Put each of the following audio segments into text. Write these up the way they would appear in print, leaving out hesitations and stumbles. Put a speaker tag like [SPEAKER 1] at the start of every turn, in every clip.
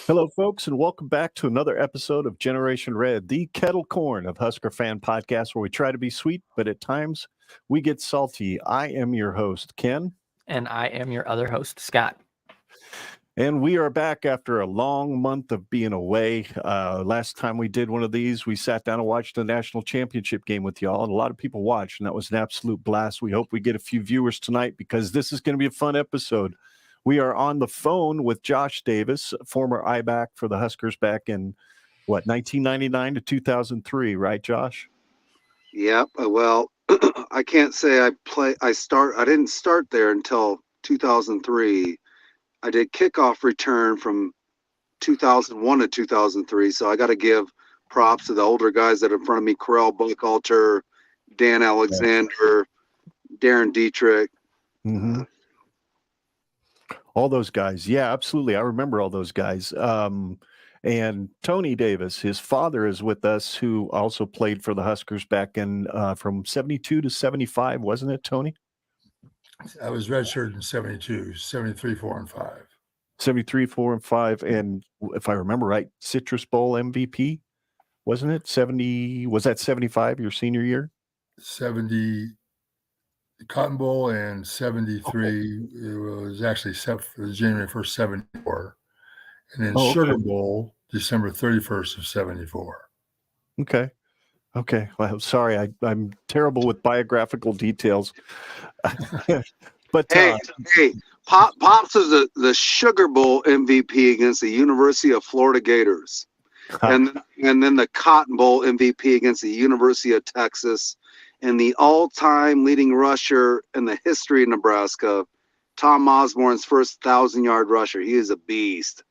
[SPEAKER 1] Hello, folks, and welcome back to another episode of Generation Red, the kettle corn of Husker fan podcast, where we try to be sweet, but at times we get salty. I am your host, Ken.
[SPEAKER 2] And I am your other host, Scott.
[SPEAKER 1] And we are back after a long month of being away. Last time we did one of these, we sat down and watched the national championship game with y'all, and a lot of people watched, and that was an absolute blast. We hope we get a few viewers tonight because this is going to be a fun episode. We are on the phone with Josh Davis, former I-back for the Huskers back in, 1999 to 2003, right, Josh?
[SPEAKER 3] Yep. Well, I can't say I didn't start there until 2003. I did kickoff return from 2001 to 2003, so I got to give props to the older guys that are in front of me: Correll Buchalter, Dan Alexander, Darren Dietrich.
[SPEAKER 1] Mm-hmm. All those guys. Yeah, absolutely. I remember all those guys. And Tony Davis, his father is with us, who also played for the Huskers back in from 72 to 75, wasn't it, Tony?
[SPEAKER 4] I was redshirted in 72, 73, 4, and 5.
[SPEAKER 1] 73, 4, and 5. And if I remember right, Citrus Bowl MVP, wasn't it? Was that 75, your senior year?
[SPEAKER 4] 70, Cotton Bowl, and 73, it was actually January 1st, 74. And then Sugar Bowl, December 31st of 74.
[SPEAKER 1] Okay. Well, sorry, I'm terrible with biographical details. But
[SPEAKER 3] hey, Pops is the Sugar Bowl MVP against the University of Florida Gators, and then the Cotton Bowl MVP against the University of Texas, and the all-time leading rusher in the history of Nebraska, Tom Osborne's first 1,000-yard rusher. He is a beast.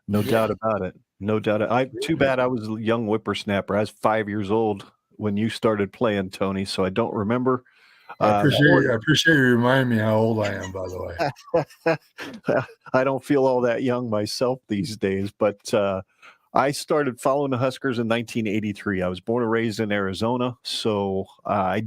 [SPEAKER 1] No doubt about it. No doubt. Too bad I was a young whippersnapper. I was 5 years old when you started playing, Tony, so I don't remember.
[SPEAKER 4] I appreciate you reminding me how old I am, by the
[SPEAKER 1] way. I don't feel all that young myself these days, but I started following the Huskers in 1983. I was born and raised in Arizona, so I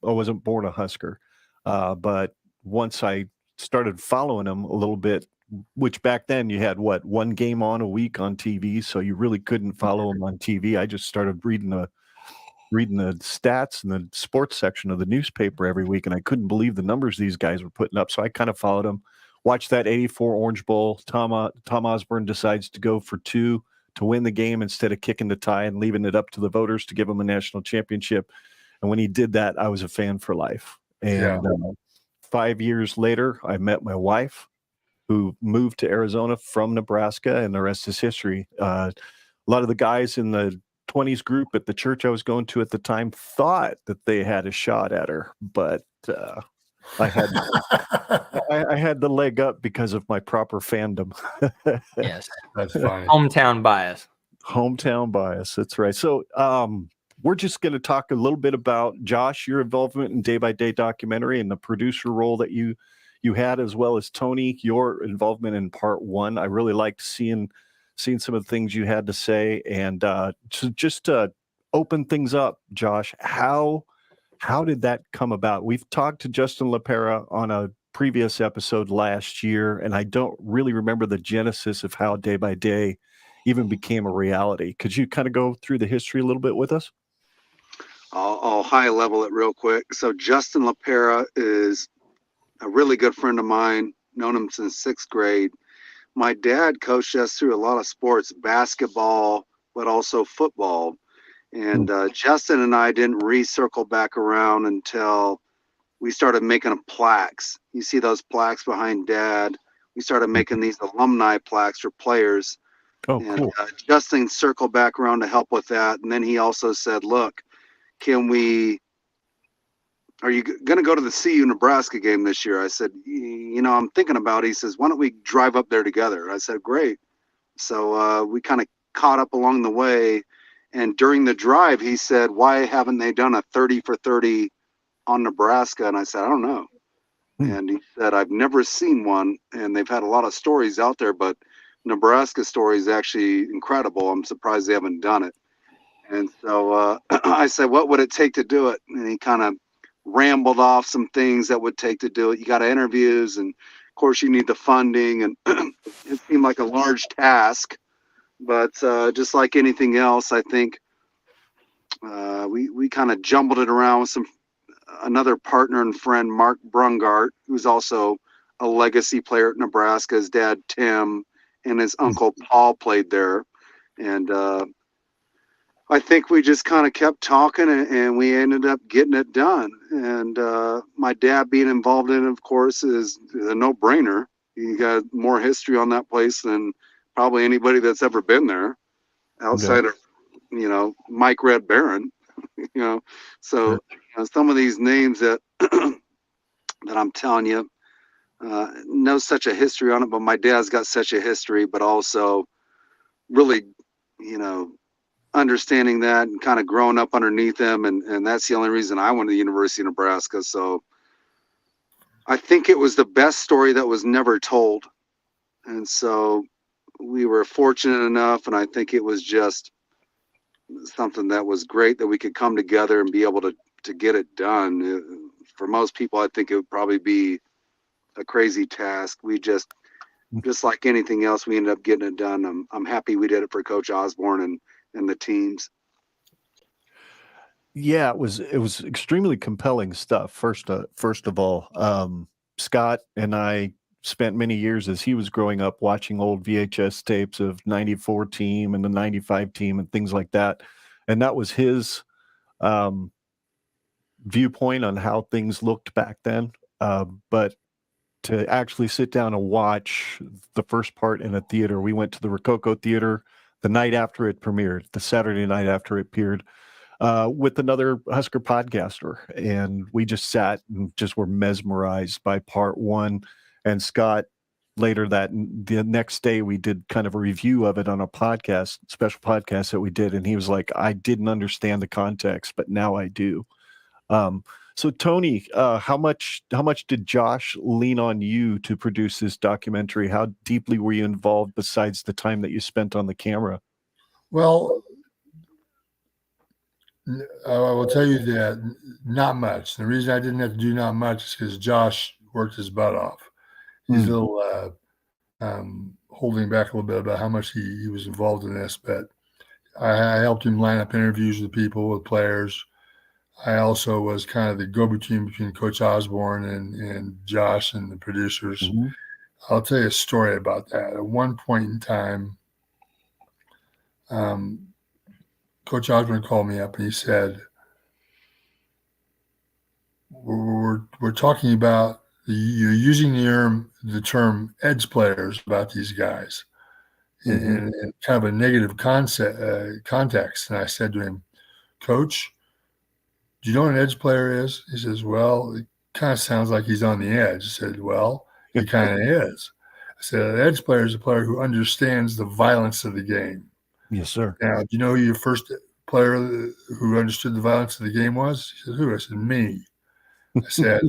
[SPEAKER 1] wasn't born a Husker. But once I started following them a little bit, which back then you had one game on a week on TV, so you really couldn't follow them on TV. I just started reading the stats in the sports section of the newspaper every week, and I couldn't believe the numbers these guys were putting up. So I kind of followed them. Watched that 84 Orange Bowl. Tom Osborne decides to go for 2 to win the game instead of kicking the tie and leaving it up to the voters to give him a national championship. And when he did that, I was a fan for life. And 5 years later, I met my wife, who moved to Arizona from Nebraska, and the rest is history. A lot of the guys in the 20s group at the church I was going to at the time thought that they had a shot at her, but I had the leg up because of my proper fandom.
[SPEAKER 2] Yes,
[SPEAKER 4] that's fine.
[SPEAKER 2] Hometown bias. That's right. So we're just going to talk a little bit about, Josh, your involvement in Day by Day documentary and the producer role that you had, as well as Tony, your involvement in part 1. I really liked seeing some of the things you had to say. And to open things up, Josh, how did that come about? We've talked to Justin LaPera on a previous episode last year, and I don't really remember the genesis of how Day by Day even became a reality. Could you kind of go through the history a little bit with us?
[SPEAKER 3] I'll high level it real quick. So Justin LaPera is a really good friend of mine, known him since 6th grade. My dad coached us through a lot of sports, basketball, but also football. And Justin and I didn't recircle back around until we started making plaques. You see those plaques behind Dad? We started making these alumni plaques for players.
[SPEAKER 1] Oh, cool.
[SPEAKER 3] Justin circled back around to help with that. And then he also said, look, are you going to go to the CU Nebraska game this year? I said, I'm thinking about it. He says, why don't we drive up there together? I said, great. So we kind of caught up along the way. And during the drive, he said, why haven't they done a 30 for 30 on Nebraska? And I said, I don't know. And he said, I've never seen one. And they've had a lot of stories out there, but Nebraska story is actually incredible. I'm surprised they haven't done it. And so I said, what would it take to do it? And he kind of rambled off some things that would take to do it. You got interviews and course, you need the funding, and it seemed like a large task. But just like anything else, I think we kind of jumbled it around with another partner and friend, Mark Brungart, who's also a legacy player at Nebraska. His dad, Tim, and his uncle, Paul, played there. And I think we just kind of kept talking, and we ended up getting it done. And my dad being involved in it, of course, is a no-brainer. He got more history on that place than probably anybody that's ever been there outside of, Mike Red Baron, So some of these names that that I'm telling you, know such a history on it, but my dad's got such a history, but also really, understanding that and kind of growing up underneath him. And that's the only reason I went to the University of Nebraska. So I think it was the best story that was never told. And so we were fortunate enough, and I think it was just something that was great that we could come together and be able to get it done. For most people, I think it would probably be a crazy task. We just like anything else, we ended up getting it done. I'm happy we did it for Coach Osborne and the teams.
[SPEAKER 1] Yeah, it was extremely compelling stuff. First of all, Scott and I spent many years as he was growing up watching old VHS tapes of 94 team and the 95 team and things like that. And that was his viewpoint on how things looked back then. But to actually sit down and watch the first part in a theater, we went to the Rococo Theater the night after it premiered, the Saturday night after it appeared, with another Husker podcaster. And we just sat and just were mesmerized by part one. And Scott, later the next day, we did kind of a review of it on a podcast, special podcast that we did. And he was like, I didn't understand the context, but now I do. So Tony, how much did Josh lean on you to produce this documentary? How deeply were you involved besides the time that you spent on the camera?
[SPEAKER 4] Well, I will tell you that not much. The reason I didn't have to do not much is because Josh worked his butt off. He's a little holding back a little bit about how much he was involved in this, but I helped him line up interviews with people, with players. I also was kind of the go-between between Coach Osborne and Josh and the producers.
[SPEAKER 1] Mm-hmm.
[SPEAKER 4] I'll tell you a story about that. At one point in time, Coach Osborne called me up and he said, we're talking about, you're using the term edge players about these guys in kind of a negative context. And I said to him, Coach, do you know what an edge player is? He says, well, it kind of sounds like he's on the edge. I said, well, he kind of is. I said, an edge player is a player who understands the violence of the game.
[SPEAKER 1] Yes, sir.
[SPEAKER 4] Now, do you know who your first player who understood the violence of the game was? He said, who? I said, me. I said,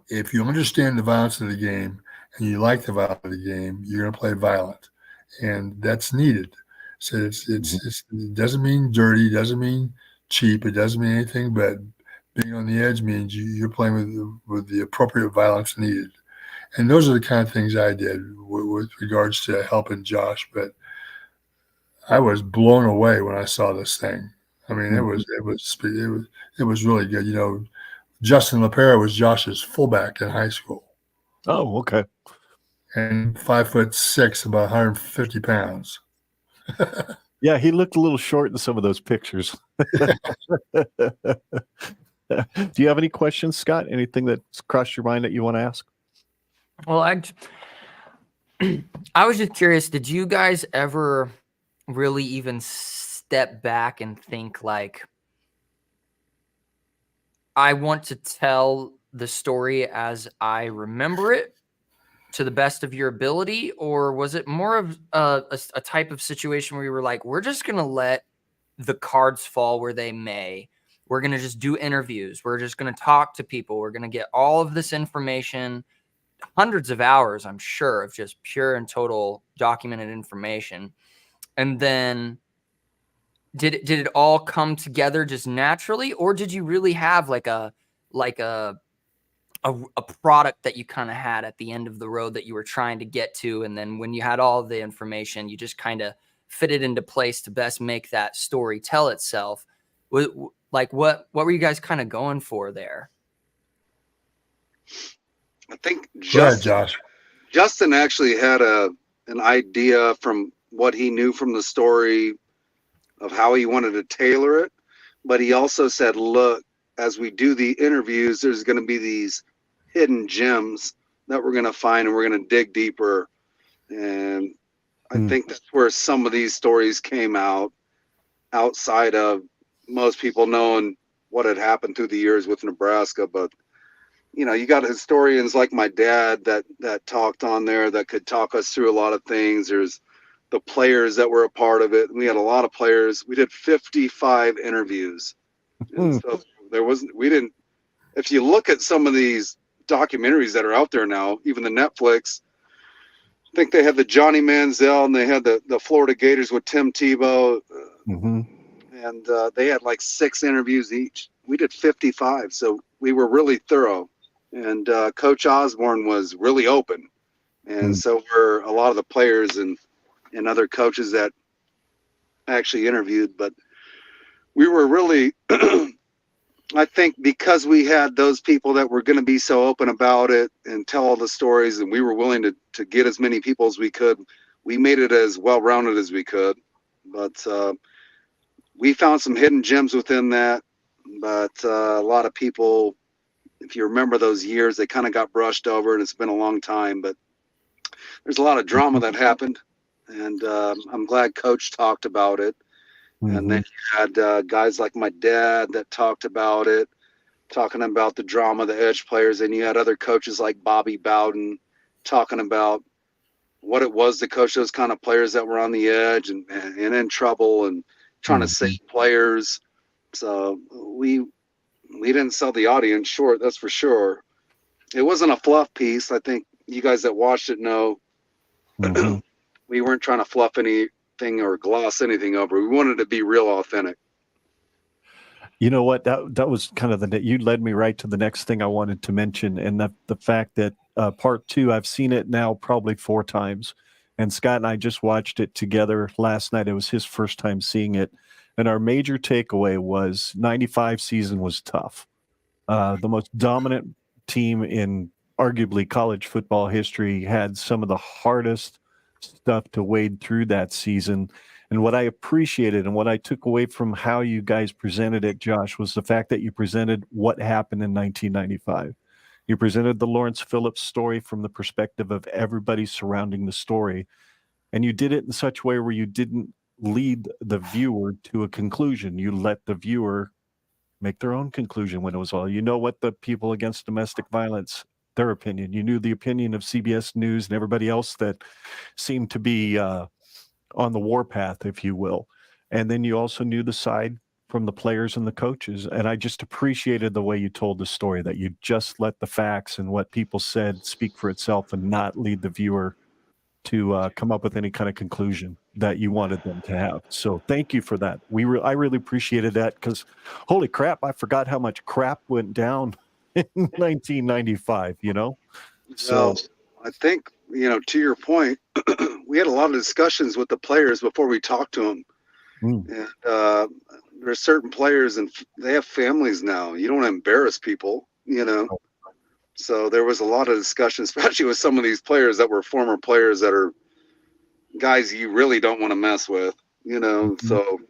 [SPEAKER 4] if you understand the violence of the game and you like the violence of the game, you're going to play violent. And that's needed. So it doesn't mean dirty, doesn't mean cheap, it doesn't mean anything, but being on the edge means you're playing with the appropriate violence needed. And those are the kind of things I did with regards to helping Josh. But I was blown away when I saw this thing. I mean, it was really good. You know, Justin LaPera was Josh's fullback in high school.
[SPEAKER 1] Oh, okay.
[SPEAKER 4] And 5'6", about 150 pounds.
[SPEAKER 1] Yeah, he looked a little short in some of those pictures. Do you have any questions, Scott? Anything that's crossed your mind that you want to ask?
[SPEAKER 5] Well, I was just curious, did you guys ever really even step back and think like, I want to tell the story as I remember it to the best of your ability? Or was it more of a type of situation where you were like, we're just going to let the cards fall where they may. We're going to just do interviews. We're just going to talk to people. We're going to get all of this information, hundreds of hours, I'm sure, of just pure and total documented information. And then did it all come together just naturally, or did you really have like a a product that you kind of had at the end of the road that you were trying to get to. And then when you had all the information, you just kind of fit it into place to best make that story tell itself. Like what were you guys kind of going for there?
[SPEAKER 3] I think
[SPEAKER 4] Josh.
[SPEAKER 3] Justin actually had an idea from what he knew from the story of how he wanted to tailor it. But he also said, look, as we do the interviews, there's going to be these hidden gems that we're going to find, and we're going to dig deeper. And I think that's where some of these stories came out, outside of most people knowing what had happened through the years with Nebraska. But, you know, you got historians like my dad that talked on there that could talk us through a lot of things. There's the players that were a part of it. We had a lot of players. We did 55 interviews. And so if you look at some of these documentaries that are out there now, even the Netflix, I think they had the Johnny Manziel and they had the Florida Gators with Tim Tebow. And they had like 6 interviews each. We did 55. So we were really thorough. And Coach Osborne was really open. And so were a lot of the players and other coaches that actually interviewed. But we were really, I think because we had those people that were going to be so open about it and tell all the stories, and we were willing to get as many people as we could, we made it as well-rounded as we could. But we found some hidden gems within that. But a lot of people, if you remember those years, they kind of got brushed over, and it's been a long time. But there's a lot of drama that happened. And I'm glad Coach talked about it. And then you had guys like my dad that talked about it, talking about the drama, the edge players. And you had other coaches like Bobby Bowden talking about what it was to coach those kind of players that were on the edge and in trouble and trying to save players. So we didn't sell the audience short, that's for sure. It wasn't a fluff piece. I think you guys that watched it know we weren't trying to fluff anything or gloss anything over. We wanted to be real authentic.
[SPEAKER 1] You know what? That was kind of you led me right to the next thing I wanted to mention, and the fact that part 2, I've seen it now probably 4 times, and Scott and I just watched it together last night. It was his first time seeing it, and our major takeaway was 95 season was tough. The most dominant team in arguably college football history had some of the hardest stuff to wade through that season. And what I appreciated and what I took away from how you guys presented it, Josh, was the fact that you presented what happened in 1995. You presented the Lawrence Phillips story from the perspective of everybody surrounding the story. And you did it in such a way where you didn't lead the viewer to a conclusion. You let the viewer make their own conclusion when it was all. You know what the people against domestic violence, their opinion. You knew the opinion of CBS News and everybody else that seemed to be on the warpath, if you will. And then you also knew the side from the players and the coaches. And I just appreciated the way you told the story, that you just let the facts and what people said speak for itself and not lead the viewer to come up with any kind of conclusion that you wanted them to have. So thank you for that. I really appreciated that, because holy crap, I forgot how much crap went down in 1995, you know? So
[SPEAKER 3] well, I think, you know, to your point, we had a lot of discussions with the players before we talked to them. And there are certain players and they have families now. You don't want to embarrass people, you know? So there was a lot of discussion, especially with some of these players that were former players that are guys you really don't want to mess with, you know? So,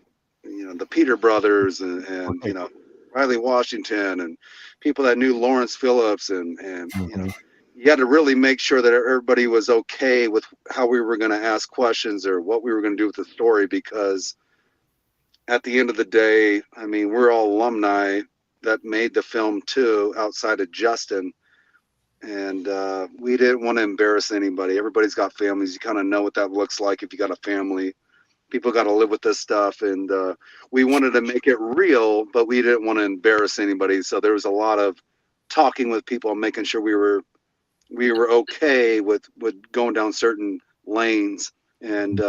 [SPEAKER 3] you know, the Peter brothers and you know, Riley Washington and people that knew Lawrence Phillips and you know, you had to really make sure that everybody was okay with how we were going to ask questions or what we were going to do with the story, because at the end of the day, I mean, we're all alumni that made the film too, outside of Justin. And we didn't want to embarrass anybody. Everybody's got families. You kind of know what that looks like if you got a family. People got to live with this stuff. And we wanted to make it real, but we didn't want to embarrass anybody. So there was a lot of talking with people and making sure we were okay with going down certain lanes. And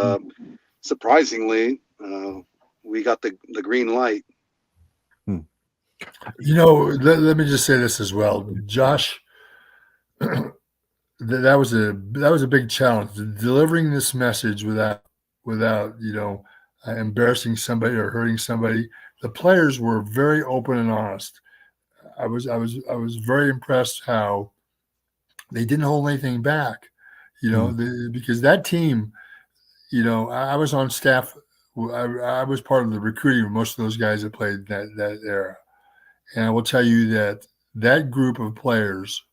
[SPEAKER 3] surprisingly, we got the green light.
[SPEAKER 4] You know, let me just say this as well. Josh that was a big challenge, delivering this message without embarrassing somebody or hurting somebody. The players were very open and honest. I was very impressed how they didn't hold anything back, because that team, I was on staff. I was part of the recruiting of most of those guys that played that era, and I will tell you that group of players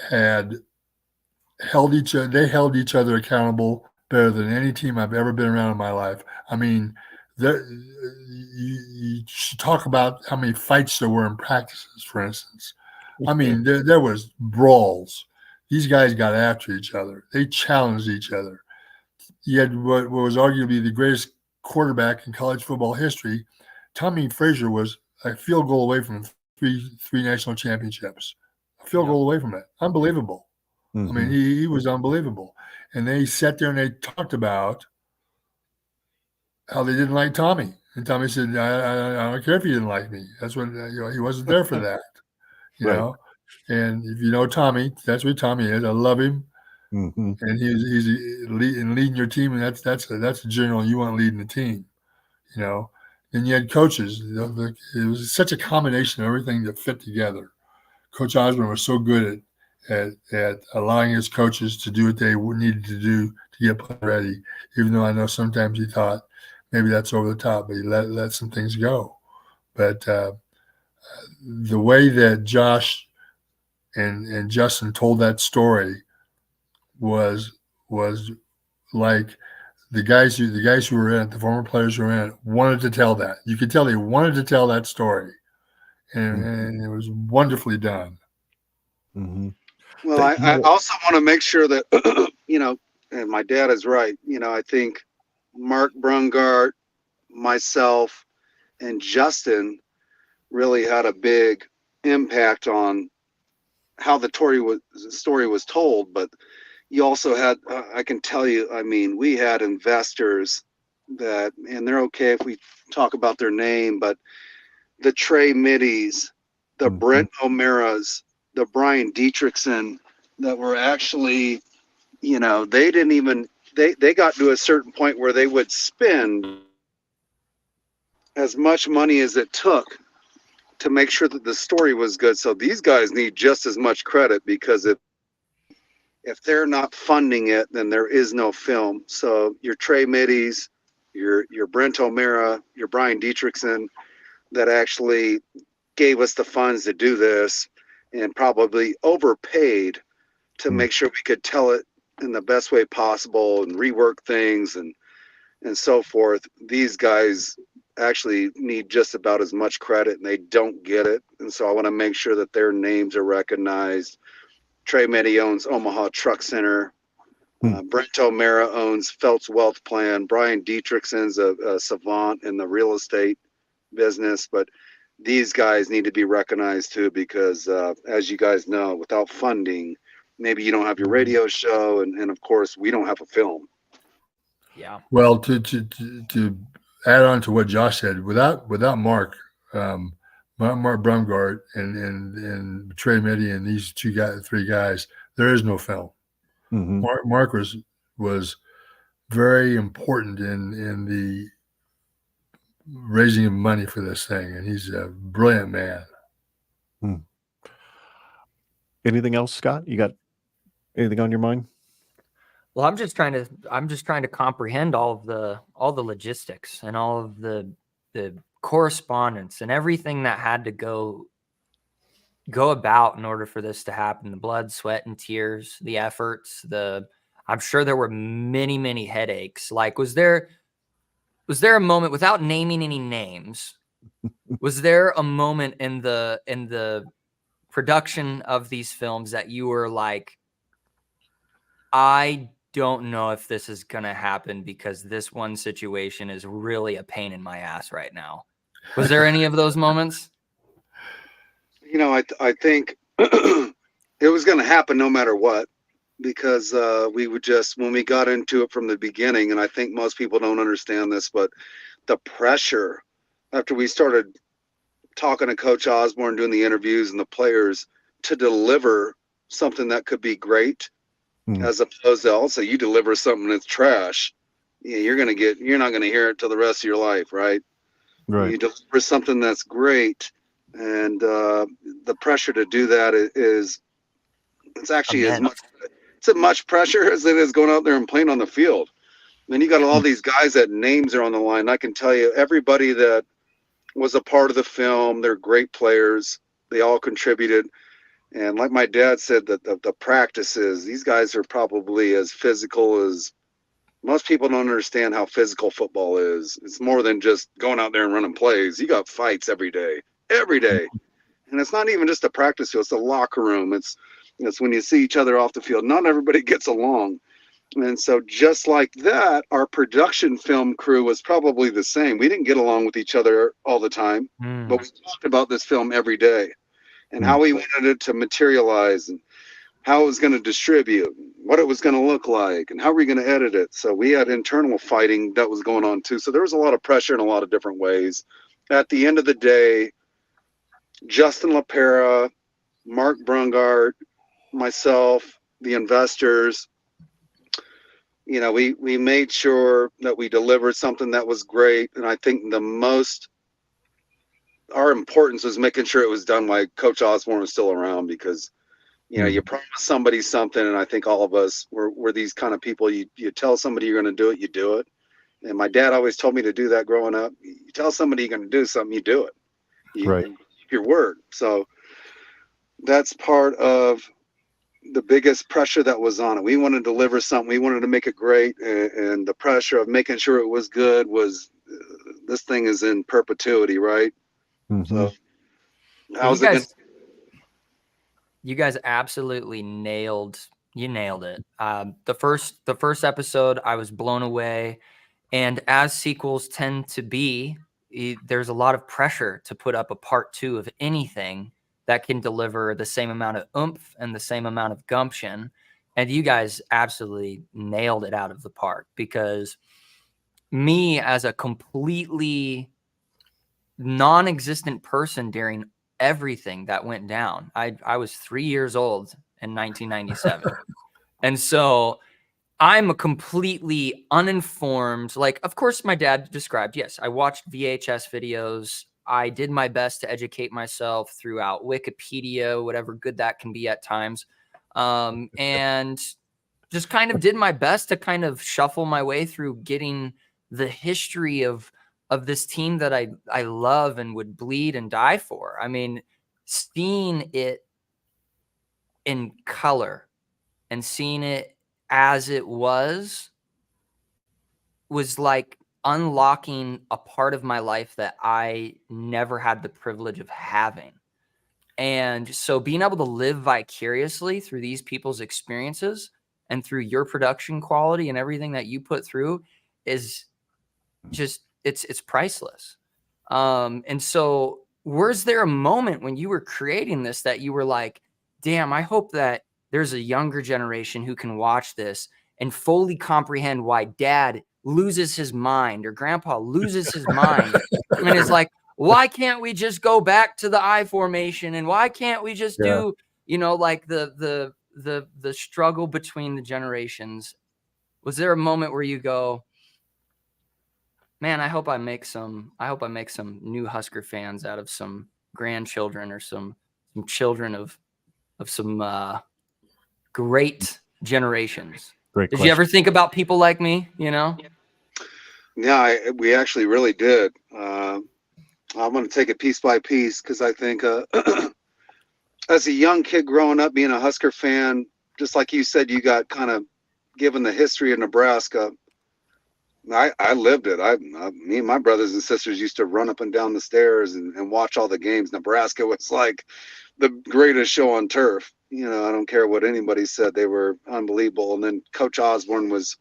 [SPEAKER 4] had held each other. They held each other accountable better than any team I've ever been around in my life. I mean, you should talk about how many fights there were in practices, for instance. I mean, there was brawls. These guys got after each other. They challenged each other. You had what was arguably the greatest quarterback in college football history. Tommy Frazier was a field goal away from three national championships. A field goal away from it. Unbelievable. I mean, he was unbelievable. And they sat there and they talked about how they didn't like Tommy. And Tommy said, I don't care if you didn't like me. That's what, he wasn't there for that, know. And if you know Tommy, that's what Tommy is. I love him. And he's leading your team. And that's a general you want leading the team, And you had coaches. It was such a combination of everything that fit together. Coach Osborne was so good at allowing his coaches to do what they needed to do to get players ready, even though I know sometimes he thought maybe that's over the top, but he let some things go. But the way that Josh and Justin told that story was like the guys who were in it, the former players who were in it, wanted to tell that. You could tell they wanted to tell that story, and it was wonderfully done.
[SPEAKER 3] Well, I also want to make sure that, and my dad is right. I think Mark Brungart, myself, and Justin really had a big impact on how the story was told. But you also had, I can tell you, I mean, we had investors that, and they're okay if we talk about their name, but the Trey Middies, the Brent O'Mara's, the Brian Dietrichson, that were actually, they didn't even, they got to a certain point where they would spend as much money as it took to make sure that the story was good. So these guys need just as much credit, because if they're not funding it, then there is no film. So your Trey Middies, your Brent O'Mara, your Brian Dietrichson, that actually gave us the funds to do this, and probably overpaid to make sure we could tell it in the best way possible and rework things and so forth. These guys actually need just about as much credit, and they don't get it. And so I want to make sure that their names are recognized. Trey Middy owns Omaha Truck Center. Brent O'Mara owns Feltz Wealth Plan. Brian Dietrichson's a savant in the real estate business. But these guys need to be recognized too, because as you guys know, without funding, maybe you don't have your radio show, and of course we don't have a film.
[SPEAKER 5] Yeah.
[SPEAKER 4] Well, to add on to what Josh said, without Mark Brumgart and Trey Middy and these three guys, there is no film. Mark was very important in the raising of money for this thing, and he's a brilliant man.
[SPEAKER 2] Anything else, Scott? You got anything on your mind?
[SPEAKER 5] Well, I'm just trying to comprehend all the logistics and all of the correspondence and everything that had to go about in order for this to happen. The blood, sweat, and tears, the efforts, I'm sure there were many, many headaches. Like, was there a moment, without naming any names, was there a moment in the production of these films that you were like, I don't know if this is going to happen because this one situation is really a pain in my ass right now? Was there any of those moments?
[SPEAKER 3] I think it was going to happen no matter what, because we would just, when we got into it from the beginning, and I think most people don't understand this, but the pressure after we started talking to Coach Osborne, doing the interviews, and the players to deliver something that could be great,
[SPEAKER 2] Hmm.
[SPEAKER 3] as opposed to also you deliver something that's trash. Yeah, you're not going to hear it till the rest of your life, right?
[SPEAKER 2] Right.
[SPEAKER 3] You deliver something that's great, and the pressure to do that it's actually
[SPEAKER 5] Immense.
[SPEAKER 3] as much pressure as it is going out there and playing on the field. Then you got all these guys that names are on the line. I can tell you, everybody that was a part of the film, they're great players. They all contributed. And like my dad said, that the practices, these guys are probably as physical as most people don't understand how physical football is. It's more than just going out there and running plays. You got fights every day. And it's not even just a practice field, it's a locker room. It's when you see each other off the field. Not everybody gets along. And so just like that, our production film crew was probably the same. We didn't get along with each other all the time, but we talked about this film every day and how we wanted it to materialize and how it was going to distribute, what it was going to look like, and how we were going to edit it. So we had internal fighting that was going on too. So there was a lot of pressure in a lot of different ways. At the end of the day, Justin LaPera, Mark Brungart, myself, the investors, we made sure that we delivered something that was great. And I think our importance was making sure it was done while Coach Osborne was still around, because, you promise somebody something. And I think all of us were these kind of people. You tell somebody you're going to do it, you do it. And my dad always told me to do that growing up. You tell somebody you're going to do something, you do it.
[SPEAKER 2] Right.
[SPEAKER 3] You keep your word. So that's part of the biggest pressure that was on it. We wanted to deliver something. We wanted to make it great. And the pressure of making sure it was good was, this thing is in perpetuity, right?
[SPEAKER 2] Mhm.
[SPEAKER 3] So how's it going?
[SPEAKER 5] You guys absolutely nailed it. The first episode, I was blown away. And as sequels tend to be, there's a lot of pressure to put up a part 2 of anything that can deliver the same amount of oomph and the same amount of gumption. And you guys absolutely nailed it out of the park, because me, as a completely non-existent person during everything that went down, I was 3 years old in 1997. And so I'm a completely uninformed, like, of course, my dad described, yes, I watched VHS videos. I did my best to educate myself throughout Wikipedia, whatever good that can be at times. And just kind of did my best to kind of shuffle my way through getting the history of this team that I love and would bleed and die for. I mean, seeing it in color and seeing it as it was like unlocking a part of my life that I never had the privilege of having. And so being able to live vicariously through these people's experiences and through your production quality and everything that you put through is just, it's priceless. And so was there a moment when you were creating this that you were like, damn, I hope that there's a younger generation who can watch this and fully comprehend why dad loses his mind or grandpa loses his mind and is like, why can't we just go back to the I formation? And why can't we just do, like the struggle between the generations? Was there a moment where you go, man, I hope I make some new Husker fans out of some grandchildren or some children of some great generations?
[SPEAKER 2] Great
[SPEAKER 5] Did
[SPEAKER 2] question.
[SPEAKER 5] you ever think about people like me,
[SPEAKER 3] Yeah, we actually really did. I'm going to take it piece by piece, because I think as a young kid growing up, being a Husker fan, just like you said, you got kind of given the history of Nebraska. I lived it. Me and my brothers and sisters used to run up and down the stairs and watch all the games. Nebraska was like the greatest show on turf. I don't care what anybody said. They were unbelievable. And then Coach Osborne was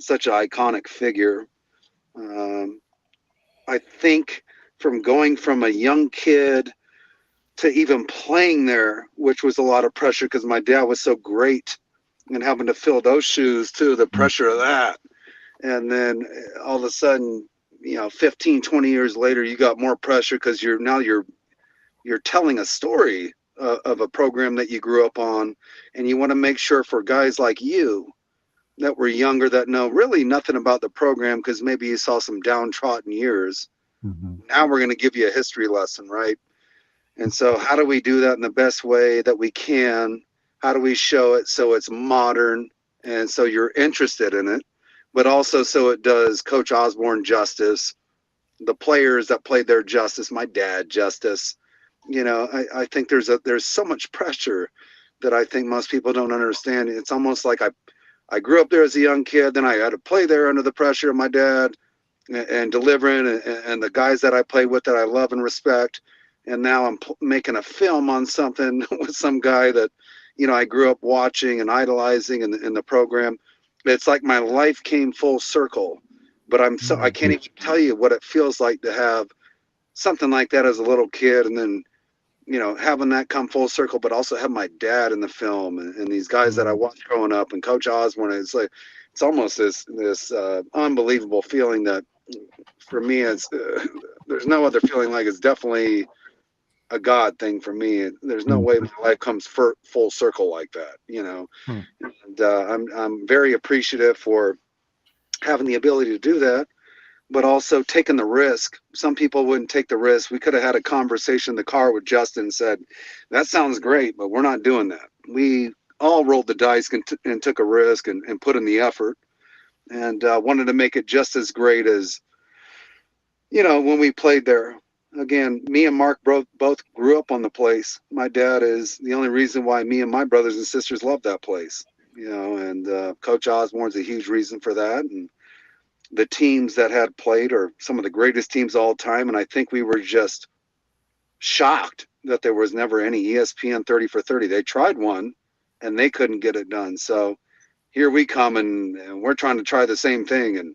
[SPEAKER 3] such an iconic figure. I think from going from a young kid to even playing there, which was a lot of pressure because my dad was so great, and having to fill those shoes too, the pressure of that. And then all of a sudden, 15, 20 years later, you got more pressure because you're telling a story of a program that you grew up on, and you want to make sure for guys like you that were younger that know really nothing about the program because maybe you saw some downtrodden years. Now we're going to give you a history lesson, right? And so how do we do that in the best way that we can? How do we show it so it's modern and so you're interested in it, but also so it does Coach Osborne justice, the players that played there justice, my dad justice. You know, I think there's so much pressure that I think most people don't understand. It's almost like I grew up there as a young kid, then I had to play there under the pressure of my dad and delivering and the guys that I played with that I love and respect. And now I'm making a film on something with some guy that, you know, I grew up watching and idolizing in the program. It's like my life came full circle, but I can't even tell you what it feels like to have something like that as a little kid. And then, you know, having that come full circle, but also have my dad in the film and these guys that I watched growing up and Coach Osborne. It's like, it's almost this unbelievable feeling that for me, it's there's no other feeling like it's definitely a God thing for me. There's no way my life comes full circle like that, you know. And I'm very appreciative for having the ability to do that, but also taking the risk. Some people wouldn't take the risk. We could have had a conversation in the car with Justin and said, that sounds great, but we're not doing that. We all rolled the dice and took a risk and put in the effort and wanted to make it just as great as, you know, when we played there. Again, me and Mark both grew up on the place. My dad is the only reason why me and my brothers and sisters love that place, you know, and Coach Osborne's a huge reason for that. And the teams that had played are some of the greatest teams of all time. And I think we were just shocked that there was never any ESPN 30 for 30. They tried one and they couldn't get it done. So here we come and we're trying to try the same thing. And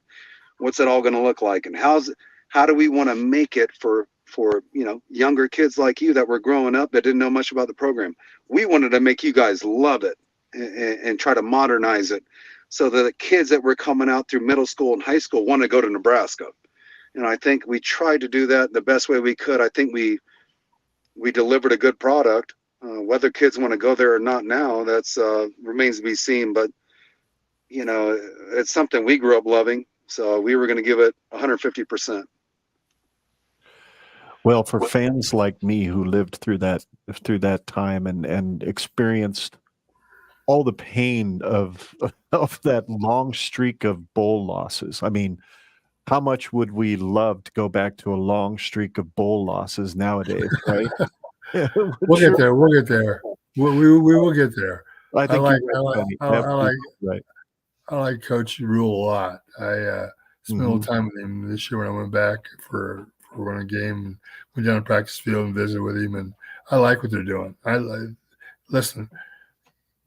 [SPEAKER 3] what's it all going to look like? And how do we want to make it for, you know, younger kids like you that were growing up that didn't know much about the program? We wanted to make you guys love it and try to modernize it so that the kids that were coming out through middle school and high school want to go to Nebraska. And I think we tried to do that the best way we could. I think we delivered a good product. Whether kids want to go there or not now, that's remains to be seen. But, you know, it's something we grew up loving. So we were going to give it 150%.
[SPEAKER 1] Well, for fans like me who lived through that time and experienced all the pain of that long streak of bowl losses. I mean, how much would we love to go back to a long streak of bowl losses nowadays, right?
[SPEAKER 4] We'll get there. We'll get there. We will get there.
[SPEAKER 1] I think
[SPEAKER 4] I like Coach Rule a lot. I spent a little time with him this year when I went back for a game. Went down to practice field and visited with him, and I like what they're doing. Listen,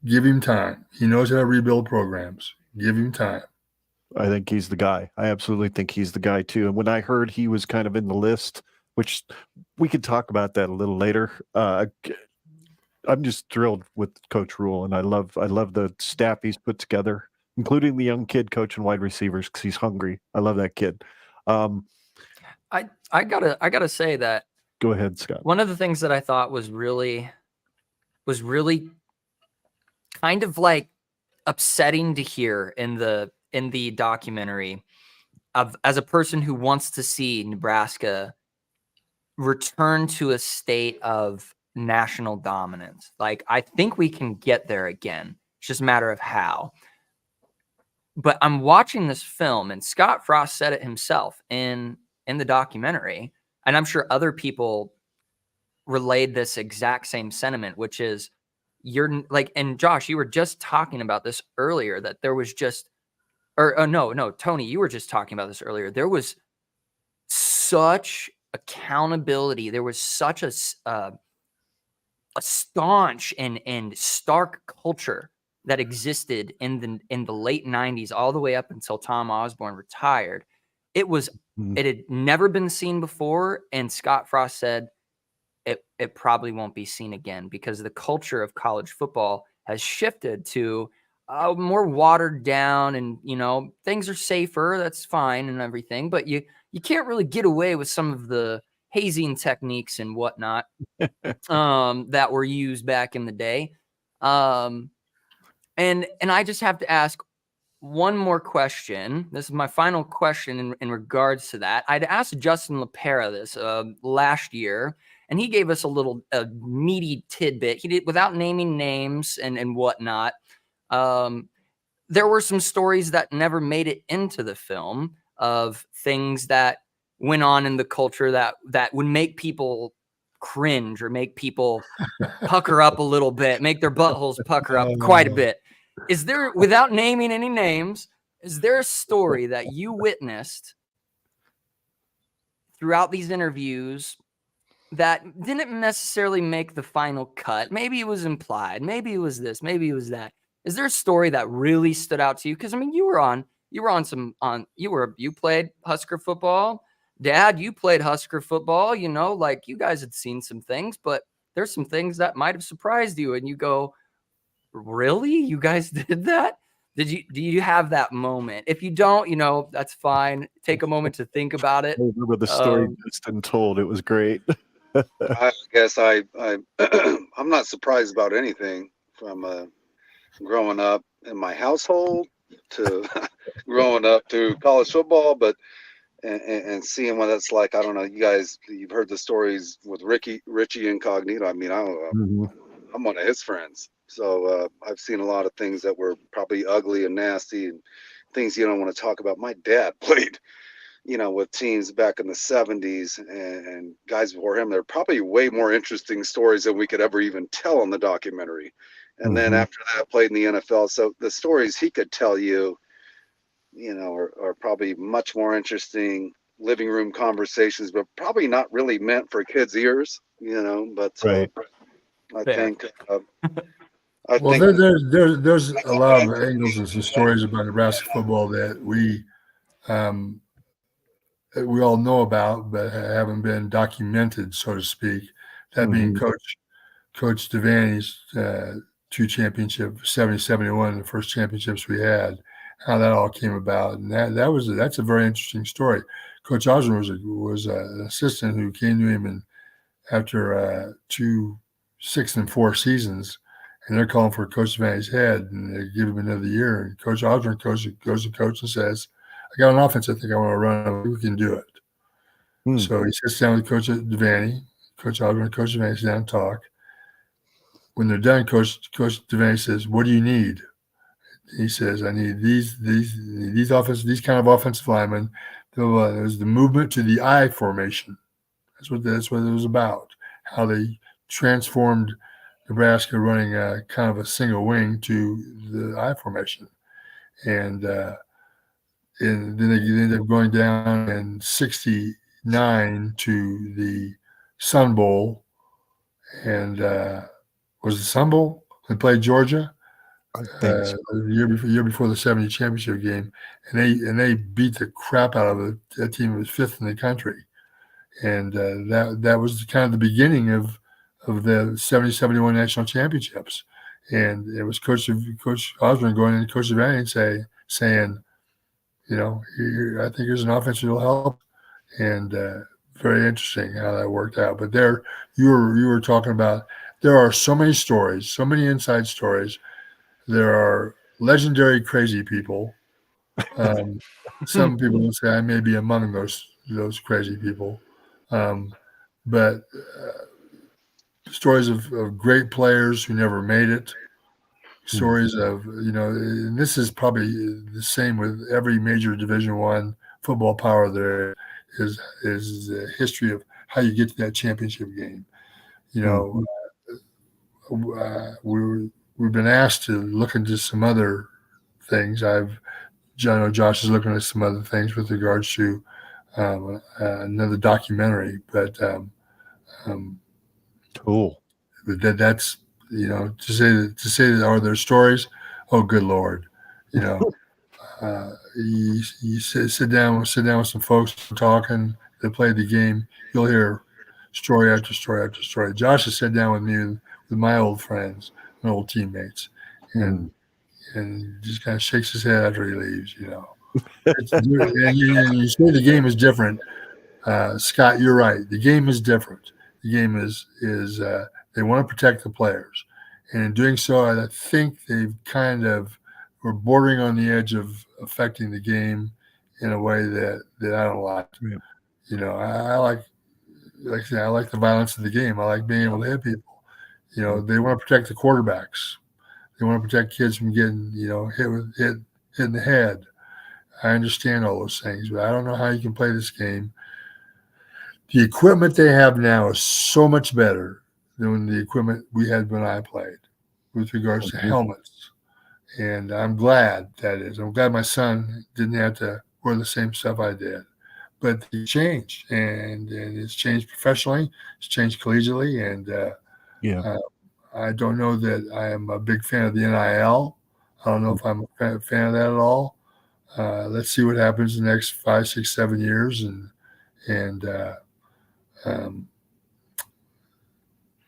[SPEAKER 4] give him time. He knows how to rebuild programs. Give him time.
[SPEAKER 1] I think he's the guy. I absolutely think he's the guy too. And when I heard he was kind of in the list, which we could talk about that a little later, I'm just thrilled with Coach Rule, and I love the staff he's put together, including the young kid coaching wide receivers because he's hungry. I love that kid.
[SPEAKER 5] I gotta say that.
[SPEAKER 1] Go ahead, Scott.
[SPEAKER 5] One of the things that I thought was really kind of like upsetting to hear in the documentary as a person who wants to see Nebraska return to a state of national dominance. Like, I think we can get there again. It's just a matter of how. But I'm watching this film, and Scott Frost said it himself in the documentary, and I'm sure other people relayed this exact same sentiment, which is you're like, and Josh, you were just talking about this earlier, that there was just, no, Tony, you were just talking about this earlier. There was such accountability. There was such a staunch and stark culture that existed in the late 90s, all the way up until Tom Osborne retired. It had never been seen before. And Scott Frost said it probably won't be seen again because the culture of college football has shifted to more watered down, and, you know, things are safer. That's fine and everything, but you can't really get away with some of the hazing techniques and whatnot that were used back in the day. And I just have to ask one more question. This is my final question in regards to that. I'd asked Justin LaPera this last year, and he gave us a meaty tidbit. He did without naming names and whatnot. There were some stories that never made it into the film of things that went on in the culture that would make people cringe or make people pucker up a little bit, make their buttholes pucker up quite a bit. Is there, without naming any names, is there a story that you witnessed throughout these interviews that didn't necessarily make the final cut? Maybe it was implied. Maybe it was this. Maybe it was that. Is there a story that really stood out to you? Because I mean, you played Husker football. Dad, you played Husker football. You know, like you guys had seen some things, but there's some things that might have surprised you, and you go, really? You guys did that? Do you have that moment? If you don't, you know, that's fine. Take a moment to think about it.
[SPEAKER 1] I remember the story Justin told. It was great.
[SPEAKER 3] I guess I'm not surprised about anything from growing up in my household to growing up to college football, but and seeing what that's like. I don't know. You've heard the stories with Richie Incognito. I mean, I'm one of his friends. So I've seen a lot of things that were probably ugly and nasty and things you don't want to talk about. My dad played, you know, with teams back in the 70s and guys before him. There are probably way more interesting stories than we could ever even tell in the documentary. And then after that, played in the NFL. So the stories he could tell you, you know, are probably much more interesting living room conversations, but probably not really meant for kids' ears, you know. But
[SPEAKER 1] Right.
[SPEAKER 3] I think
[SPEAKER 4] there's a lot of angles and some stories about Nebraska football that we all know about, but haven't been documented, so to speak. That being Coach Devaney's 2 championships, 70, 71, the first championships we had, how that all came about. And that's a very interesting story. Coach Osborne was an assistant who came to him and after 2 6-4 seasons, and they're calling for Coach Devaney's head, and they give him another year. And Coach Osborne goes to coach and says, I got an offense I think I want to run. We can do it. So he sits down with Coach Devaney, Coach Osborne, Coach Devaney sits down and talk. When they're done, Coach Devaney says, what do you need? He says, I need these kind of offensive linemen. There's the movement to the I formation. That's what it was about. How they transformed Nebraska running kind of a single wing to the I formation. And then they ended up going down in 69 to the Sun Bowl. And was the Sun Bowl? They played Georgia.
[SPEAKER 1] I think so.
[SPEAKER 4] The year before the 70 championship game, and they beat the crap out of it. That team was 5th in the country, and that was kind of the beginning of the 70-71 national championships. And it was Coach Osborne going in to Coach Devaney saying, you know, I think there's an offense that'll help, and very interesting how that worked out. But there, you were talking about, there are so many stories, so many inside stories. There are legendary crazy people. Some people would say I may be among those crazy people. But stories of great players who never made it. Stories of, you know, and this is probably the same with every major Division I football power there is the history of how you get to that championship game. You know, we've been asked to look into some other things. I know Josh is looking at some other things with regards to another documentary, but
[SPEAKER 1] cool.
[SPEAKER 4] That's, you know, to say that are there stories? Oh, good Lord, you know, you sit down with some folks talking that played the game. You'll hear story after story after story. Josh has sat down with me with my old friends and old teammates, and just kind of shakes his head after he leaves. You know, and you say the game is different. Scott, you're right. The game is different. The game is they want to protect the players, and in doing so, I think they've kind of were bordering on the edge of affecting the game in a way that I don't like.
[SPEAKER 2] Yeah.
[SPEAKER 4] You know, I like I say, I like the violence of the game. I like being able to hit people. You know, they want to protect the quarterbacks. They want to protect kids from getting, hit in the head. I understand all those things, but I don't know how you can play this game. The equipment they have now is so much better than the equipment we had when I played with regards to helmets. And I'm glad that is. I'm glad my son didn't have to wear the same stuff I did. But it changed, and it's changed professionally. It's changed collegiately, and I don't know that I am a big fan of the NIL. I don't know if I'm a fan of that at all. Let's see what happens in the next 5, 6, 7 years, and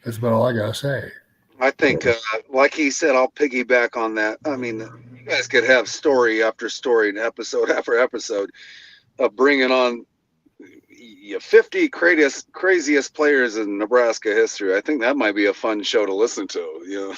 [SPEAKER 4] that's about all I gotta say.
[SPEAKER 3] I think, like he said, I'll piggyback on that. I mean, you guys could have story after story and episode after episode of bringing on 50 craziest players in Nebraska history. I think that might be a fun show to listen to.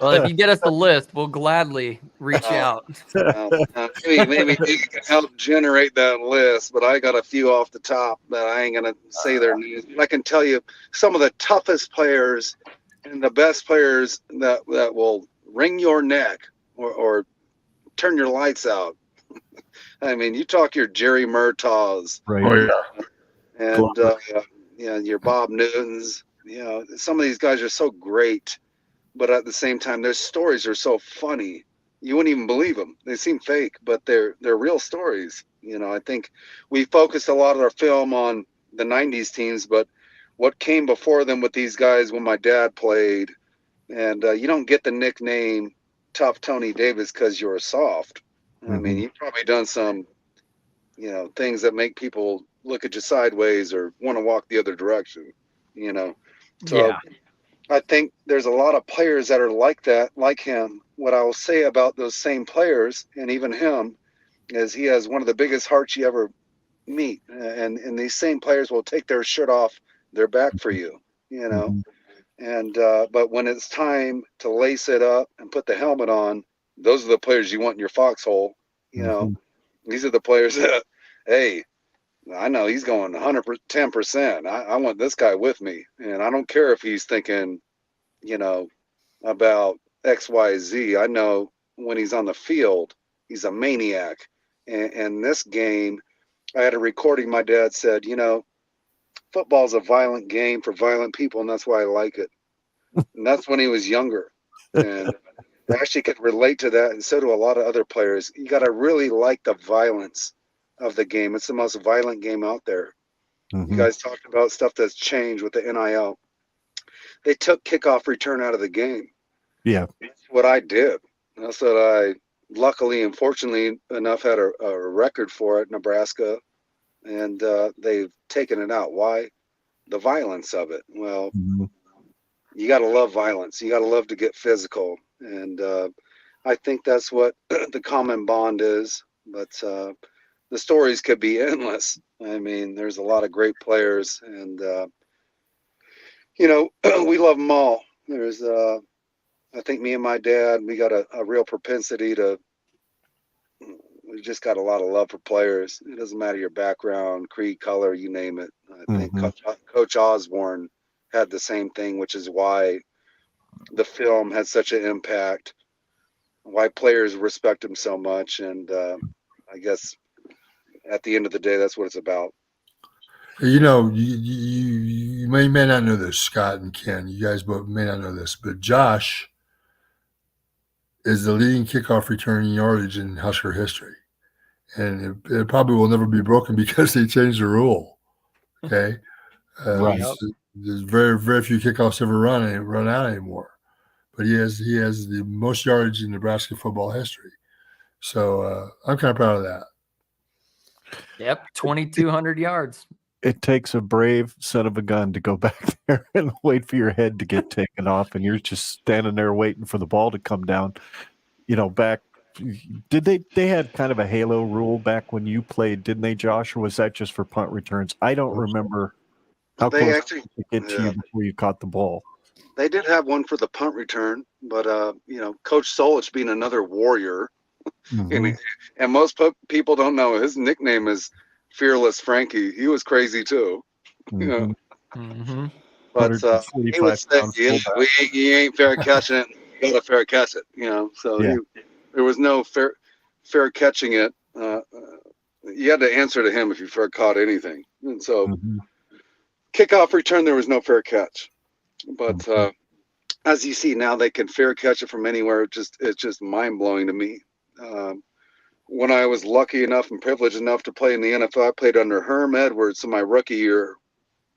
[SPEAKER 5] Well, if you get us the list, we'll gladly reach out.
[SPEAKER 3] Maybe you can help generate that list, but I got a few off the top that I ain't gonna say their names. I can tell you some of the toughest players and the best players that will wring your neck or turn your lights out. I mean, you talk your Jerry Murtaughs,
[SPEAKER 2] Right.
[SPEAKER 4] Oh, yeah.
[SPEAKER 3] and your Bob Newtons. Some of these guys are so great, but at the same time, their stories are so funny. You wouldn't even believe them. They seem fake, but they're real stories. I think we focused a lot of our film on the 90s teams, but what came before them with these guys when my dad played, and you don't get the nickname Tough Tony Davis because you're soft. I mean, you've probably done some, things that make people look at you sideways or want to walk the other direction, So
[SPEAKER 5] Yeah.
[SPEAKER 3] I think there's a lot of players that are like that, like him. What I will say about those same players and even him is he has one of the biggest hearts you ever meet. And these same players will take their shirt off their back for you, And but when it's time to lace it up and put the helmet on, those are the players you want in your foxhole. These are the players that, hey, I know he's going 110%. I want this guy with me, and I don't care if he's thinking, about X, Y, Z. I know when he's on the field, he's a maniac. And this game, I had a recording. My dad said, football's a violent game for violent people, and that's why I like it. And that's when he was younger. And I actually could relate to that, and so do a lot of other players. You got to really like the violence of the game. It's the most violent game out there. You guys talked about stuff that's changed with the NIL. They took kickoff return out of the game.
[SPEAKER 2] Yeah.
[SPEAKER 3] That's what I did. That's what I, luckily and fortunately enough, had a record for it, Nebraska. And they've taken it out. Why? The violence of it. Well, you got to love violence. You got to love to get physical. And I think that's what the common bond is. But the stories could be endless. I mean, there's a lot of great players. And, we love them all. There's, I think me and my dad, we got a real propensity to, we just got a lot of love for players. It doesn't matter your background, creed, color, you name it. I think Coach Osborne had the same thing, which is why the film had such an impact, why players respect him so much. And I guess at the end of the day, that's what it's about.
[SPEAKER 4] You may not know this, Scott and Ken. You guys both may not know this, but Josh is the leading kickoff returning yardage in Husker history. And it probably will never be broken because they changed the rule. Okay.
[SPEAKER 2] Right.
[SPEAKER 4] There's very, very few kickoffs ever run out anymore. But he has the most yardage in Nebraska football history. So I'm kind of proud of that.
[SPEAKER 5] Yep. 2,200 yards.
[SPEAKER 2] It takes a brave son of a gun to go back there and wait for your head to get taken off, and you're just standing there waiting for the ball to come down. Back
[SPEAKER 1] did they had kind of a halo rule back when you played, didn't they, Josh? Or was that just for punt returns? I don't remember how
[SPEAKER 3] They
[SPEAKER 1] close
[SPEAKER 3] actually,
[SPEAKER 1] to get to you before you caught the ball.
[SPEAKER 3] they did have one for the punt return, but Coach Solich being another warrior,
[SPEAKER 1] Mhm.
[SPEAKER 3] and most people don't know his nickname is Fearless Frankie. He was crazy too, you know.
[SPEAKER 1] Mhm.
[SPEAKER 5] Mm-hmm.
[SPEAKER 3] But he would
[SPEAKER 1] 145
[SPEAKER 3] say,
[SPEAKER 1] pound fullback.
[SPEAKER 3] You ain't fair catching it. You got to fair catch it, So
[SPEAKER 1] Yeah.
[SPEAKER 3] there was no fair catching it. You had to answer to him if you fair caught anything. And so
[SPEAKER 1] Mhm.
[SPEAKER 3] kickoff return, there was no fair catch. But
[SPEAKER 1] Mhm.
[SPEAKER 3] as you see now, they can fair catch it from anywhere. It's just mind blowing to me. When I was lucky enough and privileged enough to play in the NFL, I played under Herm Edwards in my rookie year,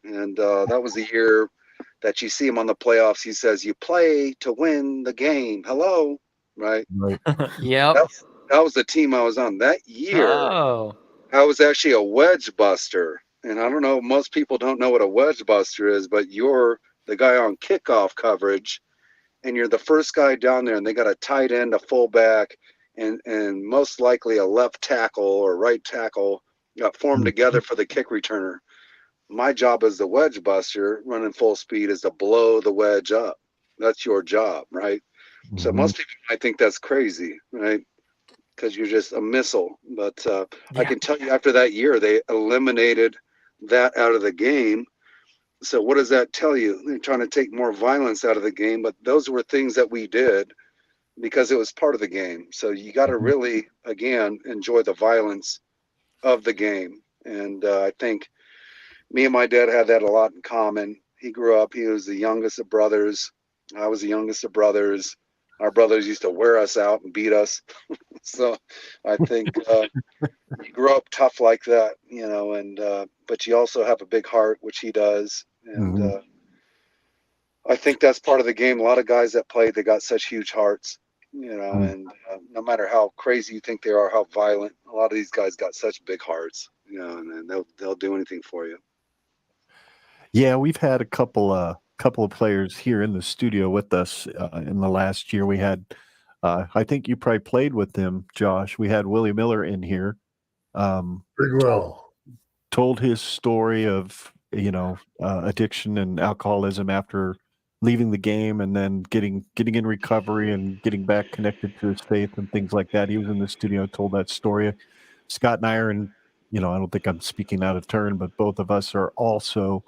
[SPEAKER 3] and that was the year that you see him on the playoffs. He says, "You play to win the game." Hello, right?
[SPEAKER 1] Right.
[SPEAKER 5] Yep.
[SPEAKER 3] That was the team I was on that year.
[SPEAKER 5] Oh.
[SPEAKER 3] I was actually a wedge buster, and I don't know. Most people don't know what a wedge buster is, but you're the guy on kickoff coverage, and you're the first guy down there, and they got a tight end, a fullback, and most likely a left tackle or right tackle got formed together for the kick returner. My job as the wedge buster, running full speed, is to blow the wedge up. That's your job, right? So
[SPEAKER 1] Mhm.
[SPEAKER 3] most people might think that's crazy, right? Because you're just a missile. But I
[SPEAKER 5] Yeah.
[SPEAKER 3] can tell you, after that year, they eliminated that out of the game. So what does that tell you? They're trying to take more violence out of the game, but those were things that we did because it was part of the game. So you got to really, again, enjoy the violence of the game. And I think me and my dad had that a lot in common. He grew up, he was the youngest of brothers. I was the youngest of brothers. Our brothers used to wear us out and beat us. So I think you grow up tough like that, and but you also have a big heart, which he does. And
[SPEAKER 1] Mhm.
[SPEAKER 3] I think that's part of the game. A lot of guys that played, they got such huge hearts,
[SPEAKER 1] Mhm.
[SPEAKER 3] and no matter how crazy you think they are, how violent, a lot of these guys got such big hearts, and they'll do anything for you.
[SPEAKER 1] Yeah, we've had a couple of players here in the studio with us in the last year. We had, I think you probably played with them, Josh. We had Willie Miller in here.
[SPEAKER 4] Big
[SPEAKER 1] Told,
[SPEAKER 4] Will.
[SPEAKER 1] told his story of addiction and alcoholism after leaving the game and then getting in recovery and getting back connected to his faith and things like that. He was in the studio, told that story. Scott and I are in. I don't think I'm speaking out of turn, but both of us are also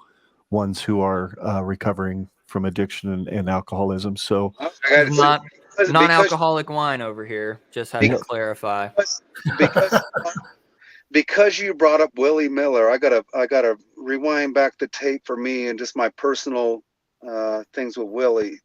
[SPEAKER 1] ones who are recovering from addiction and alcoholism. So,
[SPEAKER 3] I
[SPEAKER 5] This
[SPEAKER 3] got
[SPEAKER 5] is
[SPEAKER 3] to say,
[SPEAKER 5] not
[SPEAKER 3] because
[SPEAKER 5] non-alcoholic wine over here. Just had to
[SPEAKER 1] yeah,
[SPEAKER 5] clarify.
[SPEAKER 3] because because you brought up Willie Miller, I gotta rewind back the tape for me and just my personal things with Willie.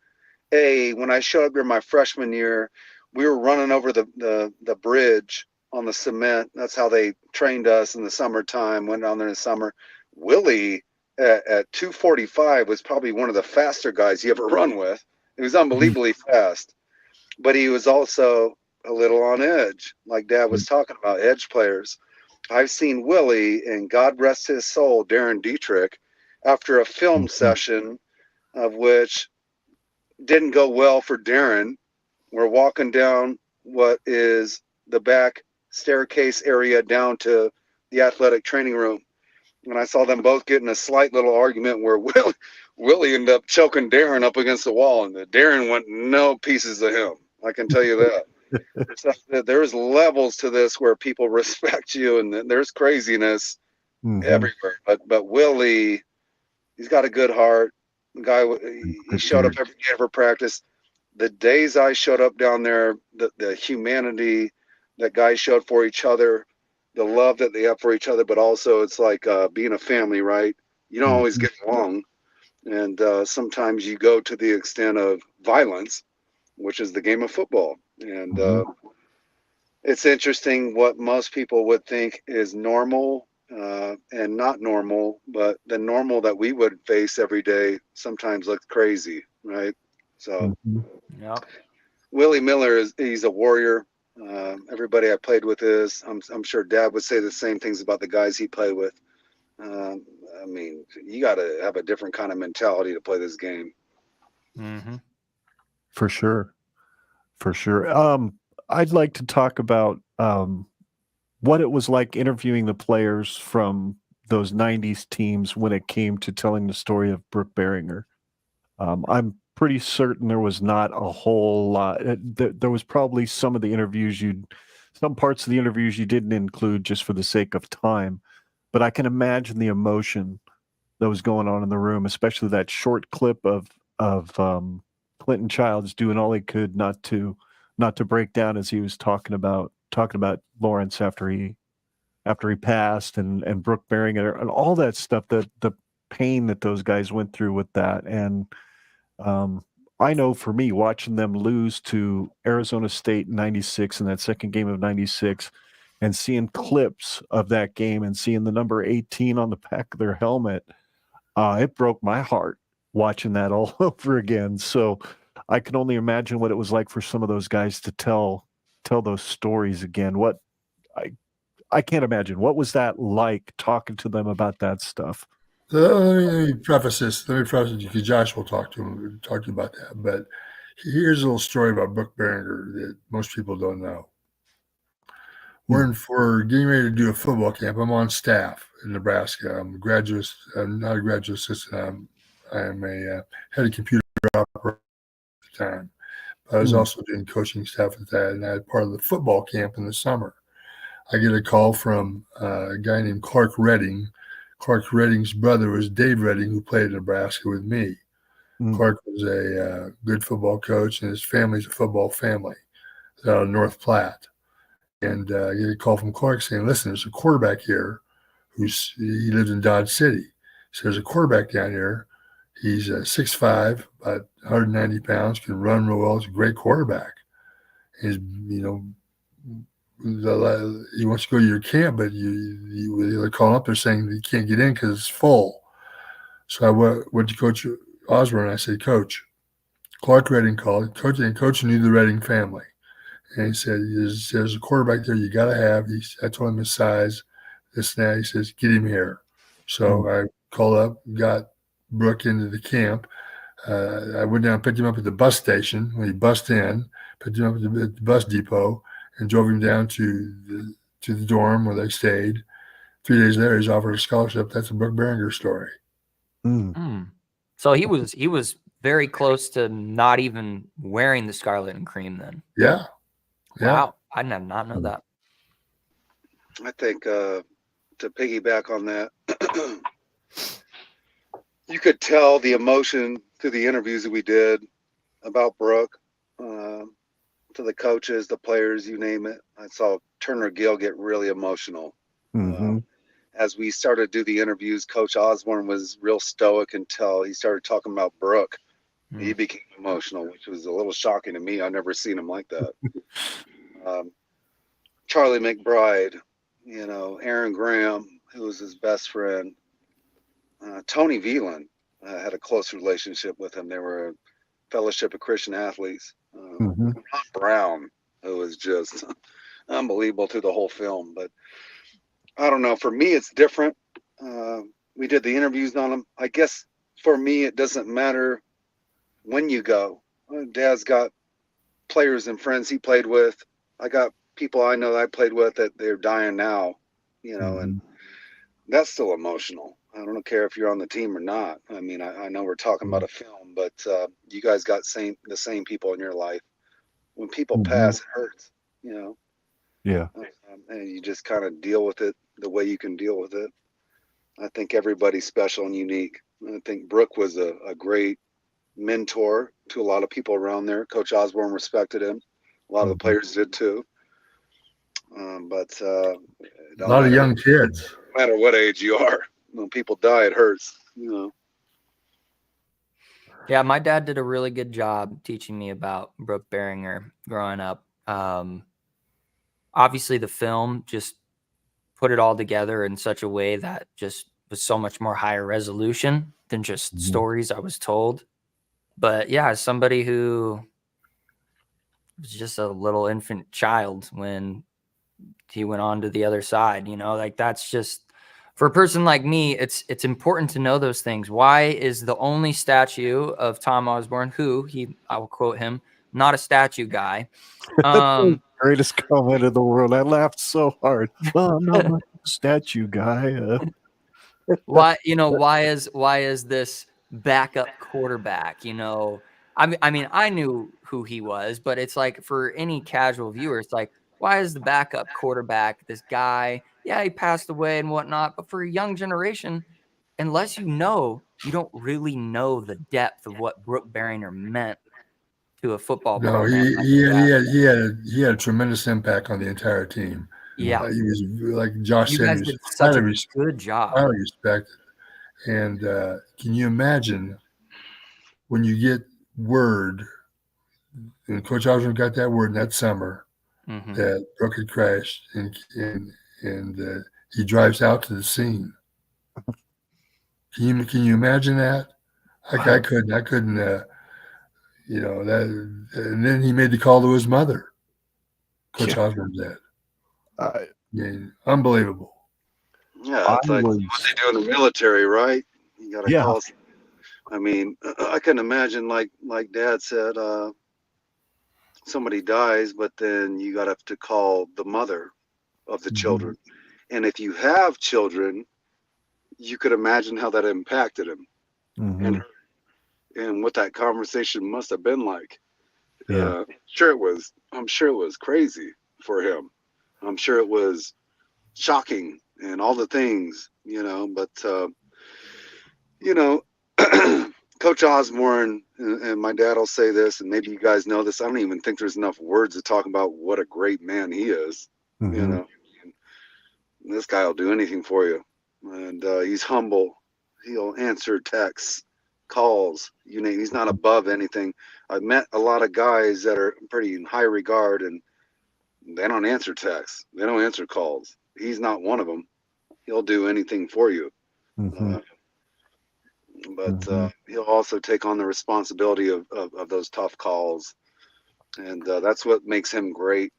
[SPEAKER 3] When I showed up here my freshman year, we were running over the bridge on the cement. That's how they trained us in the summertime. Went down there in the summer. Willie at 2:45 was probably one of the faster guys you ever run with. He was unbelievably fast, but he was also a little on edge, like Dad was talking about, edge players. I've seen Willie, and God rest his soul, Darren Dietrich, after a film session of which didn't go well for Darren. We're walking down what is the back staircase area down to the athletic training room. And I saw them both get in a slight little argument where Willie ended up choking Darren up against the wall, and the Darren went no pieces of him. I can tell you that. So there's levels to this where people respect you, and there's craziness
[SPEAKER 1] Mhm.
[SPEAKER 3] everywhere. But Willie, he's got a good heart. The guy, he
[SPEAKER 1] Good
[SPEAKER 3] showed up
[SPEAKER 1] dude.
[SPEAKER 3] every day for practice. The days I showed up down there, the humanity that guys showed for each other, the love that they have for each other, but also it's like being a family, right? You don't always
[SPEAKER 1] Mhm.
[SPEAKER 3] get along, and sometimes you go to the extent of violence, which is the game of football. And
[SPEAKER 1] Mhm.
[SPEAKER 3] it's interesting what most people would think is normal and not normal, but the normal that we would face every day sometimes looks crazy, right? So
[SPEAKER 1] Mhm.
[SPEAKER 5] Yep.
[SPEAKER 3] Willie Miller he's a warrior. Everybody I played with is. I'm sure Dad would say the same things about the guys he played with. Um, I mean, you got to have a different kind of mentality to play this game.
[SPEAKER 5] Mm-hmm.
[SPEAKER 1] For sure. For sure.
[SPEAKER 2] I'd like to talk about what it was like interviewing the players from those 90s teams when it came to telling the story of Brooke Berringer. I'm pretty certain there was not a whole lot. There was probably some parts of the interviews you didn't include just for the sake of time, but I can imagine the emotion that was going on in the room, especially that short clip of Clinton Childs doing all he could not to break down as he was talking about Lawrence after he passed, and Brooke Berringer and all that stuff, the pain that those guys went through with that. And I know for me, watching them lose to Arizona State in 96 in that second game of 96, and seeing clips of that game and seeing the number 18 on the back of their helmet, it broke my heart watching that all over again. So I can only imagine what it was like for some of those guys to tell those stories again. What I can't imagine. What was that like, talking to them about that stuff?
[SPEAKER 4] Let me preface this. Because Josh will talk to you about that. But here's a little story about Brooke Berringer that most people don't know. We're getting ready to do a football camp. I'm on staff in Nebraska. I'm not a graduate assistant. I'm a head of computer operations at the time. I was also doing coaching staff at that, and I had part of the football camp in the summer. I get a call from a guy named Clark Redding. Clark Redding's brother was Dave Redding, who played in Nebraska with me. Clark was a good football coach, and his family's a football family out of North Platte. And I get a call from Clark saying, listen, there's a quarterback here he lives in Dodge City. So there's a quarterback down here. He's 6'5", about 190 pounds, can run real well. He's a great quarterback. He wants to go to your camp, but they're calling up there saying that you can't get in because it's full. So I went to Coach Osborne, and I said, Coach, Clark Redding called. Coach knew the Redding family. And he said, there's a quarterback there you got to have. I told him his size, this and that. He says, get him here. So I called up, got Brooke into the camp. I went down and picked him up at the bus station when he bussed in, picked him up at the bus depot, and drove him down to the dorm where they stayed. 3 days later, he's offered a scholarship. That's a Brooke Berringer story.
[SPEAKER 5] So he was very close to not even wearing the scarlet and cream then.
[SPEAKER 4] Yeah.
[SPEAKER 5] Wow. I did not know that.
[SPEAKER 3] I think to piggyback on that, you could tell the emotion through the interviews that we did about Brooke, to the coaches, the players, you name it. I saw Turner Gill get really emotional. As we started to do the interviews, Coach Osborne was real stoic until he started talking about Brooke. He became emotional, which was a little shocking to me. I've never seen him like that. Charlie McBride, Aaron Graham, who was his best friend. Tony Veland had a close relationship with him. They were a fellowship of Christian athletes. Ron Brown, who was just unbelievable through the whole film. But I don't know. For me, it's different. We did the interviews on him. I guess for me, it doesn't matter when you go. Dad's got players and friends he played with. I got people I know that I played with that they're dying now, and that's still emotional. I don't care if you're on the team or not. I mean, I know we're talking about a film, but you guys got the same people in your life. When people pass, it hurts,
[SPEAKER 2] Yeah.
[SPEAKER 3] And you just kind of deal with it the way you can deal with it. I think everybody's special and unique. I think Brooke was a great mentor to a lot of people around there. Coach Osborne respected him. A lot of the players did too. But
[SPEAKER 4] a lot of young kids.
[SPEAKER 3] No matter what age you are, when people die, it hurts.
[SPEAKER 5] Yeah, my dad did a really good job teaching me about Brooke Berringer growing up. Obviously, the film just put it all together in such a way that just was so much more higher resolution than just stories I was told. But yeah, as somebody who was just a little infant child when he went on to the other side, that's just, for a person like me, it's important to know those things. Why is the only statue of Tom Osborne, I will quote him, not a statue guy.
[SPEAKER 1] Greatest comment in the world. I laughed so hard. Well, I'm not much of a statue guy.
[SPEAKER 5] Why is this backup quarterback? I mean, I knew who he was, but it's like for any casual viewer, it's like, why is the backup quarterback this guy? Yeah, he passed away and whatnot, but for a young generation, unless you don't really know the depth of what Brooke Berringer meant to a football
[SPEAKER 4] No,
[SPEAKER 5] program.
[SPEAKER 4] he had a tremendous impact on the entire team.
[SPEAKER 5] Yeah,
[SPEAKER 4] He was, like Josh
[SPEAKER 5] you
[SPEAKER 4] said,
[SPEAKER 5] guys
[SPEAKER 4] he was
[SPEAKER 5] did such
[SPEAKER 4] highly
[SPEAKER 5] a good job.
[SPEAKER 4] highly respected. And can you imagine when you get word, and Coach Osborne got that word in that summer that Brooke had crashed, and he drives out to the scene. Can you imagine that? I couldn't. That, and then he made the call to his mother. Coach Osborne said, I mean, unbelievable.
[SPEAKER 3] Yeah, it's like what they do in the military, right? You got to call. I mean, I couldn't imagine, like Dad said, somebody dies, but then you got to call the mother of the children. And if you have children, you could imagine how that impacted him and what that conversation must have been like.
[SPEAKER 1] Yeah.
[SPEAKER 3] I'm sure it was crazy for him. I'm sure it was shocking and all the things, but Coach Osborne and my dad will say this, and maybe you guys know this. I don't even think there's enough words to talk about what a great man he is. This guy will do anything for you, and he's humble. He'll answer texts, calls, you name. He's not above anything. I've met a lot of guys that are pretty in high regard, and they don't answer texts. They don't answer calls. He's not one of them. He'll do anything for you. But he'll also take on the responsibility of those tough calls. And that's what makes him great.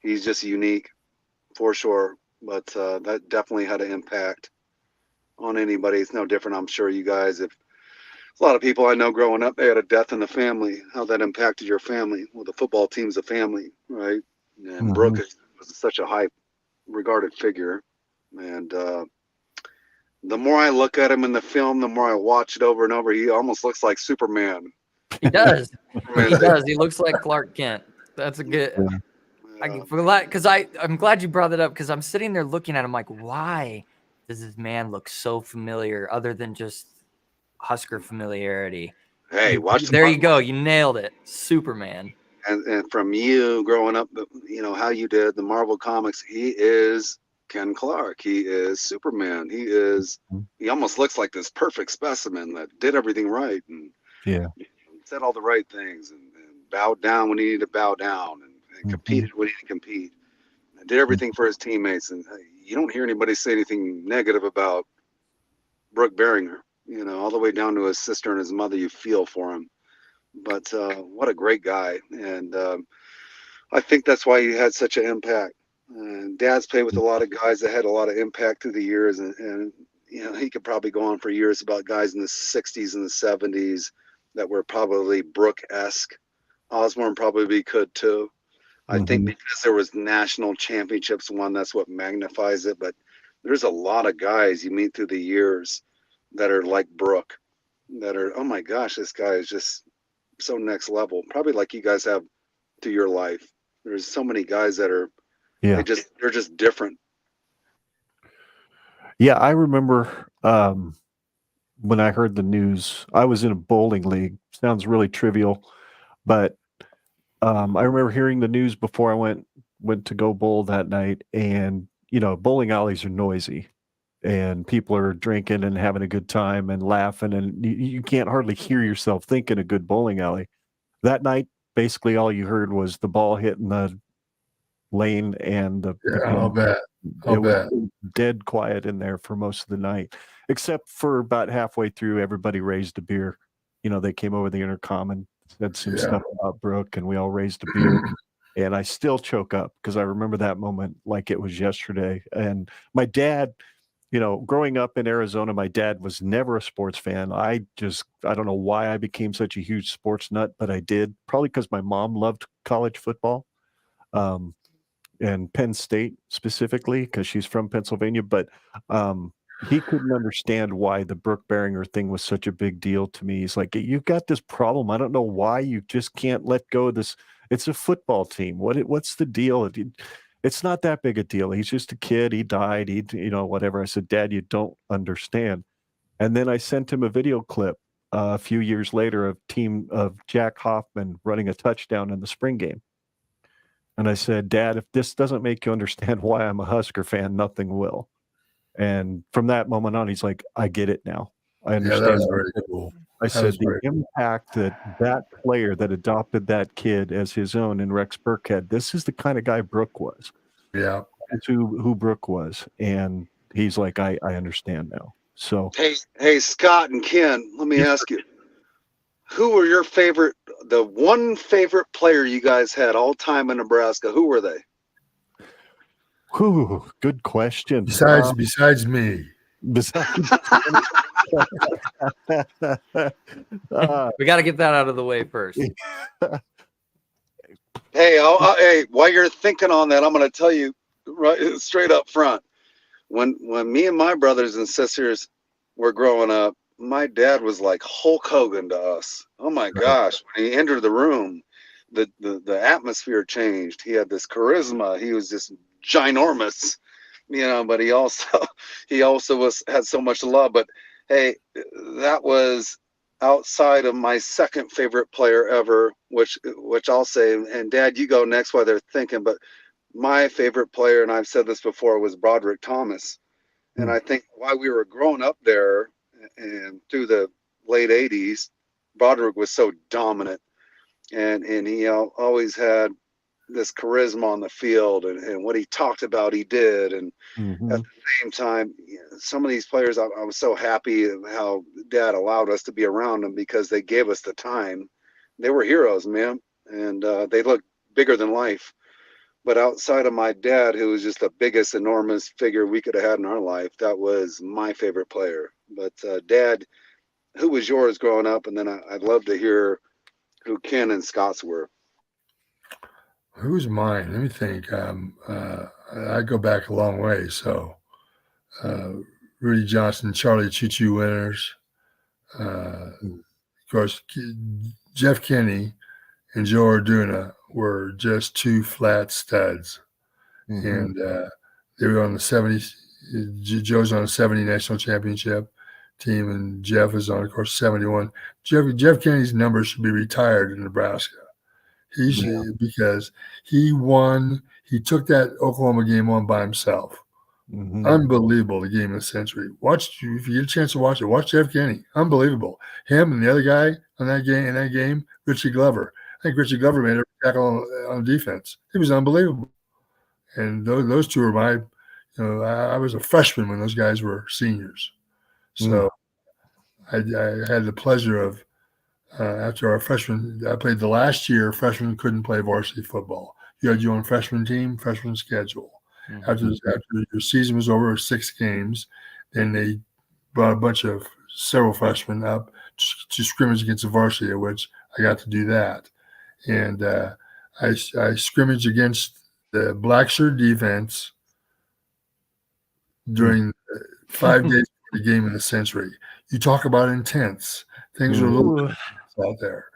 [SPEAKER 3] He's just unique for sure. But that definitely had an impact on anybody. It's no different. I'm sure you guys, if a lot of people I know growing up, they had a death in the family, how that impacted your family. Well, the football team's a family, right? And Brooke was such a high regarded figure. And the more I look at him in the film, the more I watch it over and over, he almost looks like Superman.
[SPEAKER 5] He does. He does. He looks like Clark Kent. That's a good. I'm glad you brought that up, because I'm sitting there looking at him like, why does this man look so familiar other than just Husker familiarity?
[SPEAKER 3] Hey, watch.
[SPEAKER 5] There you go. You nailed it. Superman.
[SPEAKER 3] And from you growing up, how you did the Marvel comics, he is Ken Clark. He is Superman. He almost looks like this perfect specimen that did everything right and said all the right things and bowed down when he needed to bow down and competed when he needed to compete and did everything for his teammates. And you don't hear anybody say anything negative about Brooke Berringer, all the way down to his sister and his mother. You feel for him. But what a great guy. And I think that's why he had such an impact. And Dad's played with a lot of guys that had a lot of impact through the years. And he could probably go on for years about guys in the 60s and the 70s that were probably Brooke-esque. Osborne probably could too. I think because there was national championships won, that's what magnifies it. But there's a lot of guys you meet through the years that are like Brooke, that are, oh my gosh, this guy is just so next level. Probably like you guys have to your life. There's so many guys that are, they're just different.
[SPEAKER 1] Yeah, I remember when I heard the news. I was in a bowling league. Sounds really trivial, but I remember hearing the news before I went to go bowl that night. And bowling alleys are noisy, and people are drinking and having a good time and laughing, and you can't hardly hear yourself think in a good bowling alley. That night, basically all you heard was the ball hitting the lane and
[SPEAKER 4] I'll bet.
[SPEAKER 1] It was dead quiet in there for most of the night, except for about halfway through, everybody raised a beer. They came over the intercom and said some stuff about Brooke, and we all raised a beer. And I still choke up because I remember that moment like it was yesterday. And my dad, growing up in Arizona, my dad was never a sports fan. I don't know why I became such a huge sports nut, but I did. Probably because my mom loved college football, and Penn State specifically, because she's from Pennsylvania. But he couldn't understand why the Brooke Berringer thing was such a big deal to me. He's like, you've got this problem. I don't know why you just can't let go of this. It's a football team. What's the deal? It's not that big a deal. He's just a kid. He died. Whatever. I said, Dad, you don't understand. And then I sent him a video clip a few years later of Jack Hoffman running a touchdown in the spring game. And I said, Dad, if this doesn't make you understand why I'm a Husker fan, nothing will. And from that moment on, he's like, I get it now. I understand.
[SPEAKER 4] Yeah, that was very cool.
[SPEAKER 1] I said the impact that player that adopted that kid as his own in Rex Burkhead, this is the kind of guy Brooke was.
[SPEAKER 4] Yeah.
[SPEAKER 1] That's who Brooke was. And he's like, I understand now. So
[SPEAKER 3] Hey, Scott and Ken, let me ask you, who were your the one favorite player you guys had all time in Nebraska? Who were they?
[SPEAKER 1] Whew, good question.
[SPEAKER 4] Besides me.
[SPEAKER 5] We got to get that out of the way first.
[SPEAKER 3] Hey, while you're thinking on that, I'm going to tell you right straight up front. When me and my brothers and sisters were growing up, my dad was like Hulk Hogan to us. Oh my gosh! When he entered the room, the atmosphere changed. He had this charisma. He was just ginormous, but he also had so much love. But hey, that was outside of my second favorite player ever, which I'll say, and Dad, you go next while they're thinking, but my favorite player, and I've said this before, was Broderick Thomas. And I think while we were growing up there and through the late 80s, Broderick was so dominant, and he always had this charisma on the field, and what he talked about, he did. And at the same time, some of these players, I was so happy how Dad allowed us to be around them because they gave us the time. They were heroes, man, and they looked bigger than life. But outside of my dad, who was just the biggest, enormous figure we could have had in our life, that was my favorite player. But Dad, who was yours growing up? And then I'd love to hear who Ken and Scott's were.
[SPEAKER 4] Who's mine? Let me think. I go back a long way. So Rudy Johnson, Charlie Choo-Choo Winters, of course, Jeff Kinney and Joe Arduna were just two flat studs. And they were on the 70s. Joe's on a 70 national championship team, and Jeff is on, of course, 71. Jeff Kennedy's number should be retired in Nebraska. Because he won. He took that Oklahoma game on by himself. Unbelievable, the game of the century. If you get a chance to watch it, watch Jeff Kenny. Unbelievable. Him and the other guy in that game, Richie Glover. I think Richie Glover made a tackle on defense. It was unbelievable. And those two were my, I was a freshman when those guys were seniors. So I had the pleasure of, after our freshman, I played the last year, freshmen couldn't play varsity football. You had your own freshman team, freshman schedule. After your season was over, 6 games, then they brought several freshmen up to scrimmage against the varsity, of which I got to do that. And I scrimmaged against the black shirt defense during 5 days of the game of the century. You talk about intense. Things were a little out there.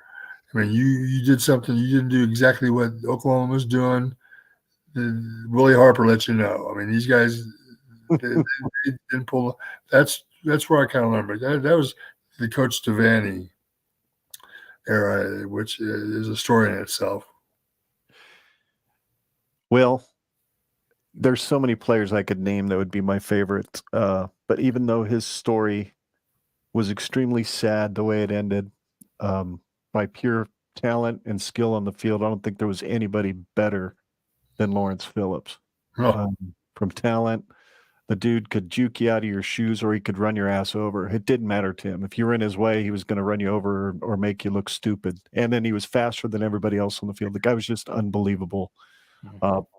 [SPEAKER 4] I mean, you did something. You didn't do exactly what Oklahoma was doing. Willie Harper let you know. I mean, these guys they didn't pull. That's where I kind of learned. But that was the Coach Devaney era, which is a story in itself.
[SPEAKER 1] Well, there's so many players I could name that would be my favorite. But even though his story was extremely sad the way it ended, by pure talent and skill on the field, I don't think there was anybody better than Lawrence Phillips. From talent, the dude could juke you out of your shoes or he could run your ass over. It didn't matter to him. If you were in his way, he was going to run you over or make you look stupid. And then he was faster than everybody else on the field. The guy was just unbelievable.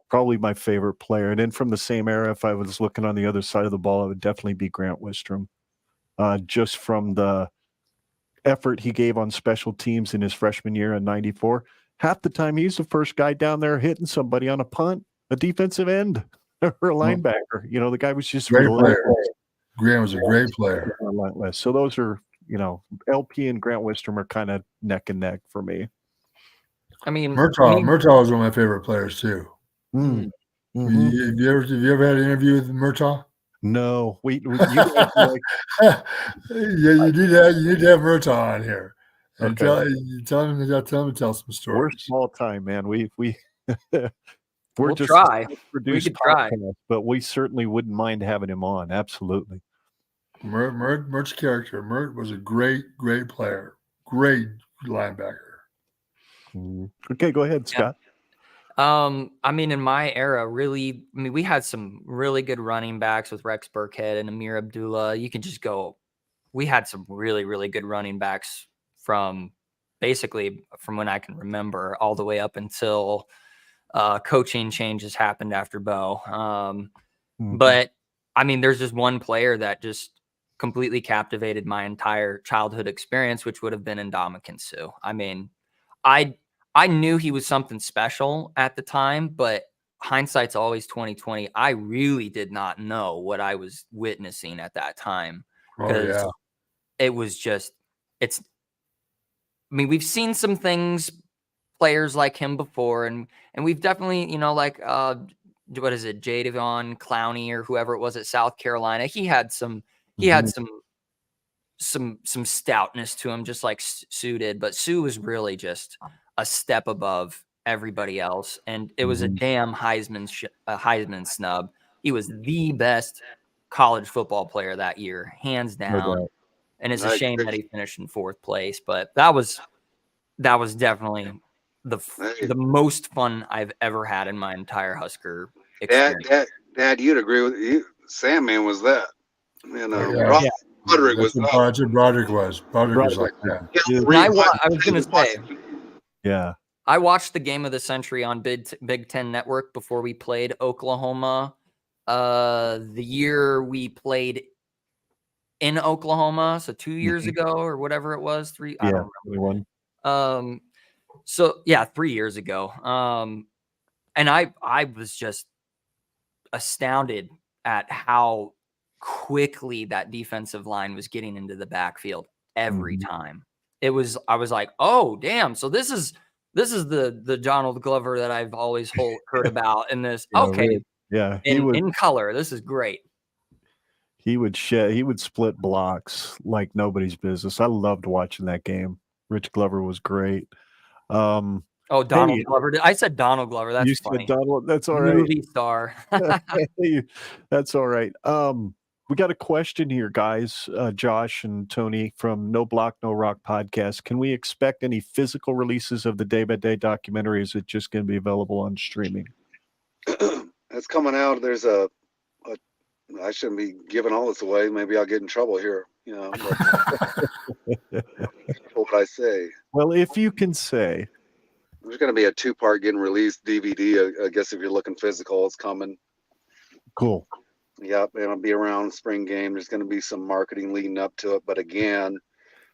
[SPEAKER 1] Probably my favorite player. And then from the same era, if I was looking on the other side of the ball, it would definitely be Grant Wistrom. Just from the effort he gave on special teams in his freshman year in '94. Half the time, he's the first guy down there hitting somebody on a punt, a defensive end, or a linebacker. You know, the guy was just
[SPEAKER 4] Great
[SPEAKER 1] relentless.
[SPEAKER 4] player. Grant was a great player.
[SPEAKER 1] Relentless. So those are, you know, LP and Grant Wistrom are kind of neck and neck for me.
[SPEAKER 5] I mean,
[SPEAKER 4] Murtaugh was one of my favorite players too.
[SPEAKER 1] Mm.
[SPEAKER 4] Have
[SPEAKER 1] Mm-hmm.
[SPEAKER 4] you ever had an interview with Murtaugh?
[SPEAKER 1] No, you
[SPEAKER 4] Yeah, you need to have Murtaugh on here and
[SPEAKER 1] Okay.
[SPEAKER 4] tell him to tell some
[SPEAKER 1] We're
[SPEAKER 4] stories.
[SPEAKER 1] small time, man. We'll just
[SPEAKER 5] try.
[SPEAKER 1] produce
[SPEAKER 5] We could try.
[SPEAKER 1] podcasts, but we certainly wouldn't mind having him on. Absolutely.
[SPEAKER 4] Mert's character. Mert was a great player, great linebacker.
[SPEAKER 1] Okay, go ahead, Scott.
[SPEAKER 5] I mean, in my era, really, I mean, we had some really good running backs with Rex Burkhead and Amir Abdullah. You can just go. We had some really, really good running backs from basically from when I can remember all the way up until coaching changes happened after Bo. But I mean, there's just one player that just completely captivated my entire childhood experience, which would have been Ndamukong Suh. I mean, I knew he was something special at the time, but hindsight's always 2020. I really did not know what I was witnessing at that time. Because it was just, I mean, we've seen some things, players like him before, and we've definitely, you know, like, what is it, Jadeveon Clowney or whoever it was at South Carolina. He had some stoutness to him, just like Suh did, but Suh was really just a step above everybody else, and it was a damn Heisman snub. He was the best college football player that year, hands down. And it's a shame that he finished in 4th place, but that was definitely the most fun I've ever had in my entire Husker experience.
[SPEAKER 3] Dad, you'd agree with you. Sandman was that. You know, Broderick was that.
[SPEAKER 4] That's what Broderick was. Broderick was like that.
[SPEAKER 5] I was going to say,
[SPEAKER 1] yeah.
[SPEAKER 5] I watched the game of the century on Big Ten Network before we played Oklahoma. The year we played in Oklahoma, so 2 years ago or whatever it was, 3. I don't remember. So yeah, 3 years ago. And I was just astounded at how quickly that defensive line was getting into the backfield every time. I was like, oh damn! So this is the Donald Glover that I've always heard about in this. Okay,
[SPEAKER 1] yeah,
[SPEAKER 5] in color. This is great.
[SPEAKER 1] He would split blocks like nobody's business. I loved watching that game. Rich Glover was great.
[SPEAKER 5] Donald Glover. I said Donald Glover. That's funny.
[SPEAKER 1] Said Donald. That's all right.
[SPEAKER 5] Movie star.
[SPEAKER 1] That's all right. We got a question here, guys. Josh and Tony from No Block, No Rock podcast. Can we expect any physical releases of the day-by-day documentary? Is it just going to be available on streaming?
[SPEAKER 3] It's coming out. There's I shouldn't be giving all this away. Maybe I'll get in trouble here. You know, what I say.
[SPEAKER 1] Well, if you can say.
[SPEAKER 3] There's going to be a 2-part getting released DVD. I guess if you're looking physical, it's coming.
[SPEAKER 1] Cool.
[SPEAKER 3] Yep, it'll be around spring game. There's going to be some marketing leading up to it. But again,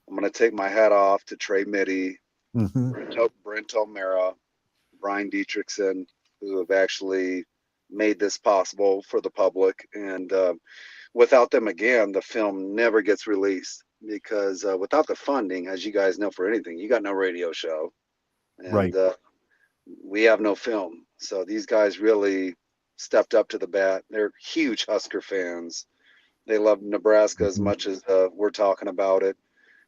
[SPEAKER 3] I'm going to take my hat off to Trey Mitty, Brent O'Mara, Brian Dietrichson, who have actually made this possible for the public. And without them, again, the film never gets released because without the funding, as you guys know, for anything, you got no radio show. And we have no film. So these guys really stepped up to the bat. They're huge Husker fans. They love Nebraska as much as we're talking about it.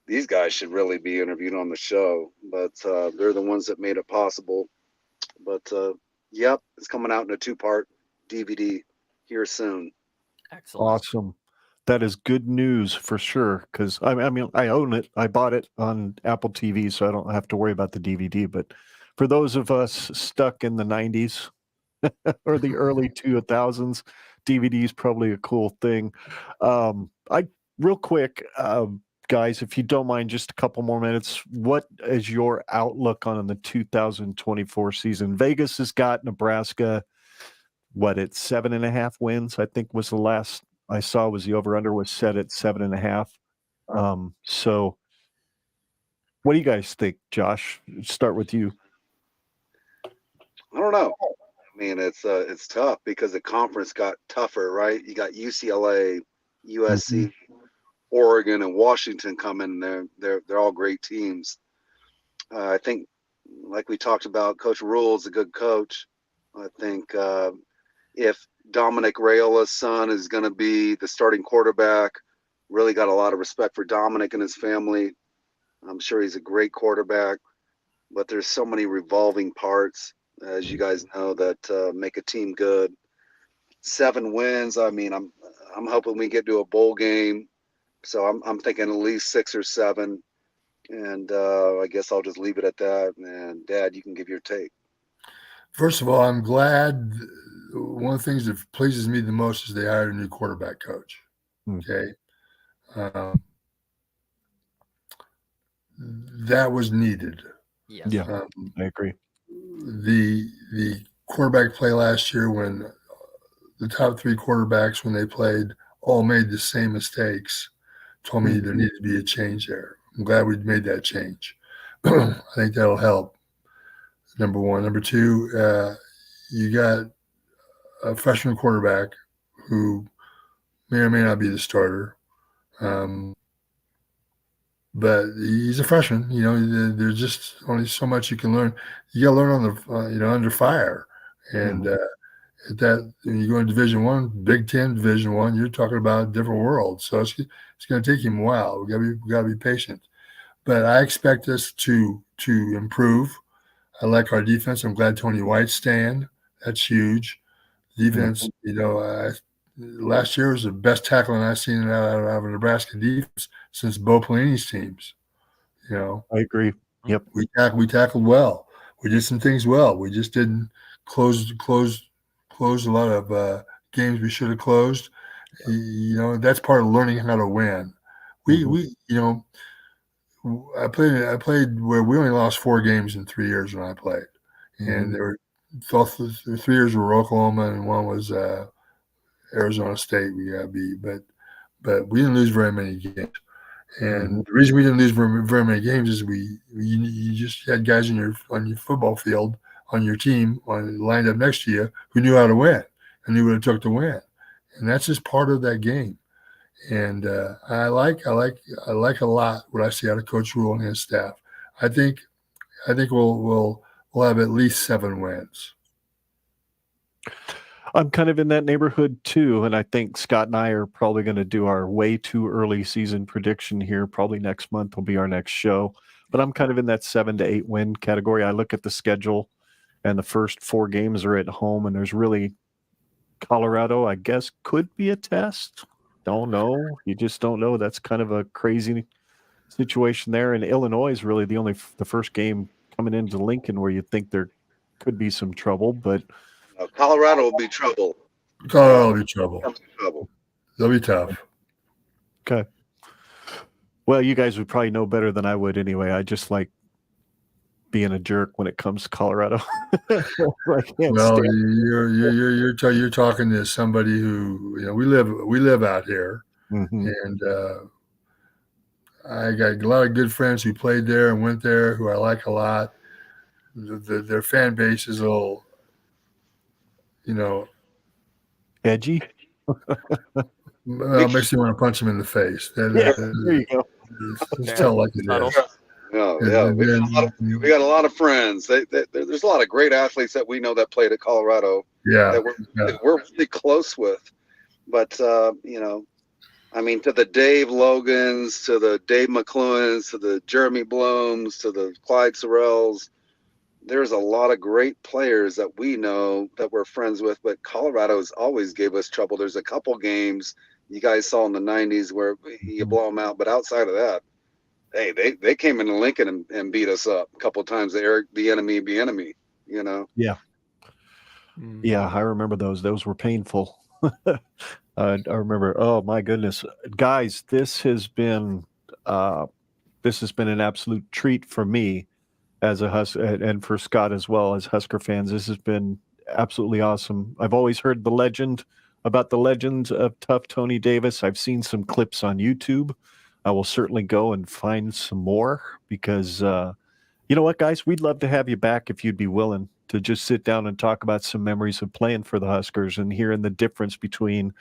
[SPEAKER 3] These guys should really be interviewed on the show, but they're the ones that made it possible. But yep, it's coming out in a 2-part DVD here soon.
[SPEAKER 5] Excellent.
[SPEAKER 1] Awesome. That is good news for sure. Because I mean, I own it. I bought it on Apple TV, so I don't have to worry about the DVD. But for those of us stuck in the 90s or the early 2000s, DVD is probably a cool thing. Real quick, guys, if you don't mind, just a couple more minutes. What is your outlook on the 2024 season? Vegas has got Nebraska
[SPEAKER 2] It's 7.5 wins, I think was the last I saw. Was the over-under was set at 7.5. So what do you guys think, Josh? Start with you.
[SPEAKER 3] I don't know. I mean, it's tough because the conference got tougher, right? You got UCLA, USC, Oregon, and Washington coming. They're all great teams. I think, like we talked about, Coach Rule's a good coach. I think if Dominic Rayola's son is going to be the starting quarterback, really got a lot of respect for Dominic and his family. I'm sure he's a great quarterback, but there's so many revolving parts, as you guys know, that make a team good. 7 wins. I mean, I'm hoping we get to a bowl game, so I'm thinking at least 6 or 7, and I guess I'll just leave it at that. And Dad, you can give your take.
[SPEAKER 4] First of all, I'm glad. One of the things that pleases me the most is they hired a new quarterback coach. Okay. That was needed.
[SPEAKER 5] Yes.
[SPEAKER 2] Yeah, I agree.
[SPEAKER 4] The quarterback play last year, when the top 3 quarterbacks, when they played, all made the same mistakes, told me there needed to be a change there. I'm glad we made that change. I think that'll help. Number one. Number two, you got a freshman quarterback who may or may not be the starter. But he's a freshman. You know, there's just only so much you can learn. You got to learn on the, under fire. And at that, when you go in Division I, Big Ten, Division I, you're talking about a different world. So it's going to take him a while. We got to be patient. But I expect us to improve. I like our defense. I'm glad Tony White's staying. That's huge. Defense, last year was the best tackling I've seen out of a Nebraska defense since Bo Pelini's teams.
[SPEAKER 2] I agree. Yep.
[SPEAKER 4] We tackled well. We did some things well. We just didn't close a lot of games we should have closed. That's part of learning how to win. I played where we only lost 4 games in 3 years when I played, and there were 3 years were Oklahoma and one was Arizona State. We got beat, but we didn't lose very many games. And the reason we didn't lose very many games is you just had guys on your football field on your team lined up next to you who knew how to win and knew what it took to win, and that's just part of that game. And I like a lot what I see out of Coach Rule and his staff. I think we'll have at least 7 wins.
[SPEAKER 2] I'm kind of in that neighborhood too, and I think Scott and I are probably going to do our way too early season prediction here. Probably next month will be our next show, but I'm kind of in that 7 to 8 win category. I look at the schedule, and the first 4 games are at home, and there's really Colorado, I guess, could be a test. Don't know. You just don't know. That's kind of a crazy situation there. And Illinois is really the first game coming into Lincoln where you think there could be some trouble, but
[SPEAKER 3] Colorado will be trouble.
[SPEAKER 4] Colorado will be trouble. They'll be tough.
[SPEAKER 2] Okay. Well, you guys would probably know better than I would anyway. I just like being a jerk when it comes to Colorado.
[SPEAKER 4] Well, you're talking to somebody who we live out here, and I got a lot of good friends who played there and went there who I like a lot. Their fan base is a little,
[SPEAKER 2] edgy.
[SPEAKER 4] Well, makes you want to punch them in the face.
[SPEAKER 2] There you go.
[SPEAKER 4] Just tell like it is.
[SPEAKER 3] Yeah. We got a lot of friends. There's a lot of great athletes that we know that played at Colorado.
[SPEAKER 4] Yeah,
[SPEAKER 3] that we're really close with. But I mean, to the Dave Logans, to the Dave McLuhans, to the Jeremy Blooms, to the Clyde Sorrells, there's a lot of great players that we know that we're friends with. But Colorado's always gave us trouble. There's a couple games you guys saw in the 90s where you blow them out. But outside of that, hey, they came into Lincoln and beat us up a couple of times. Eric, the enemy,
[SPEAKER 2] Yeah. Yeah, I remember those. Those were painful. I remember. Oh my goodness, guys, this has been an absolute treat for me as a Husker, and for Scott as well as Husker fans. This has been
[SPEAKER 1] absolutely awesome. I've always heard the legend of Tough Tony Davis. I've seen some clips on YouTube. I will certainly go and find some more because, you know what, guys, we'd love to have you back if you'd be willing to just sit down and talk about some memories of playing for the Huskers and hearing the difference between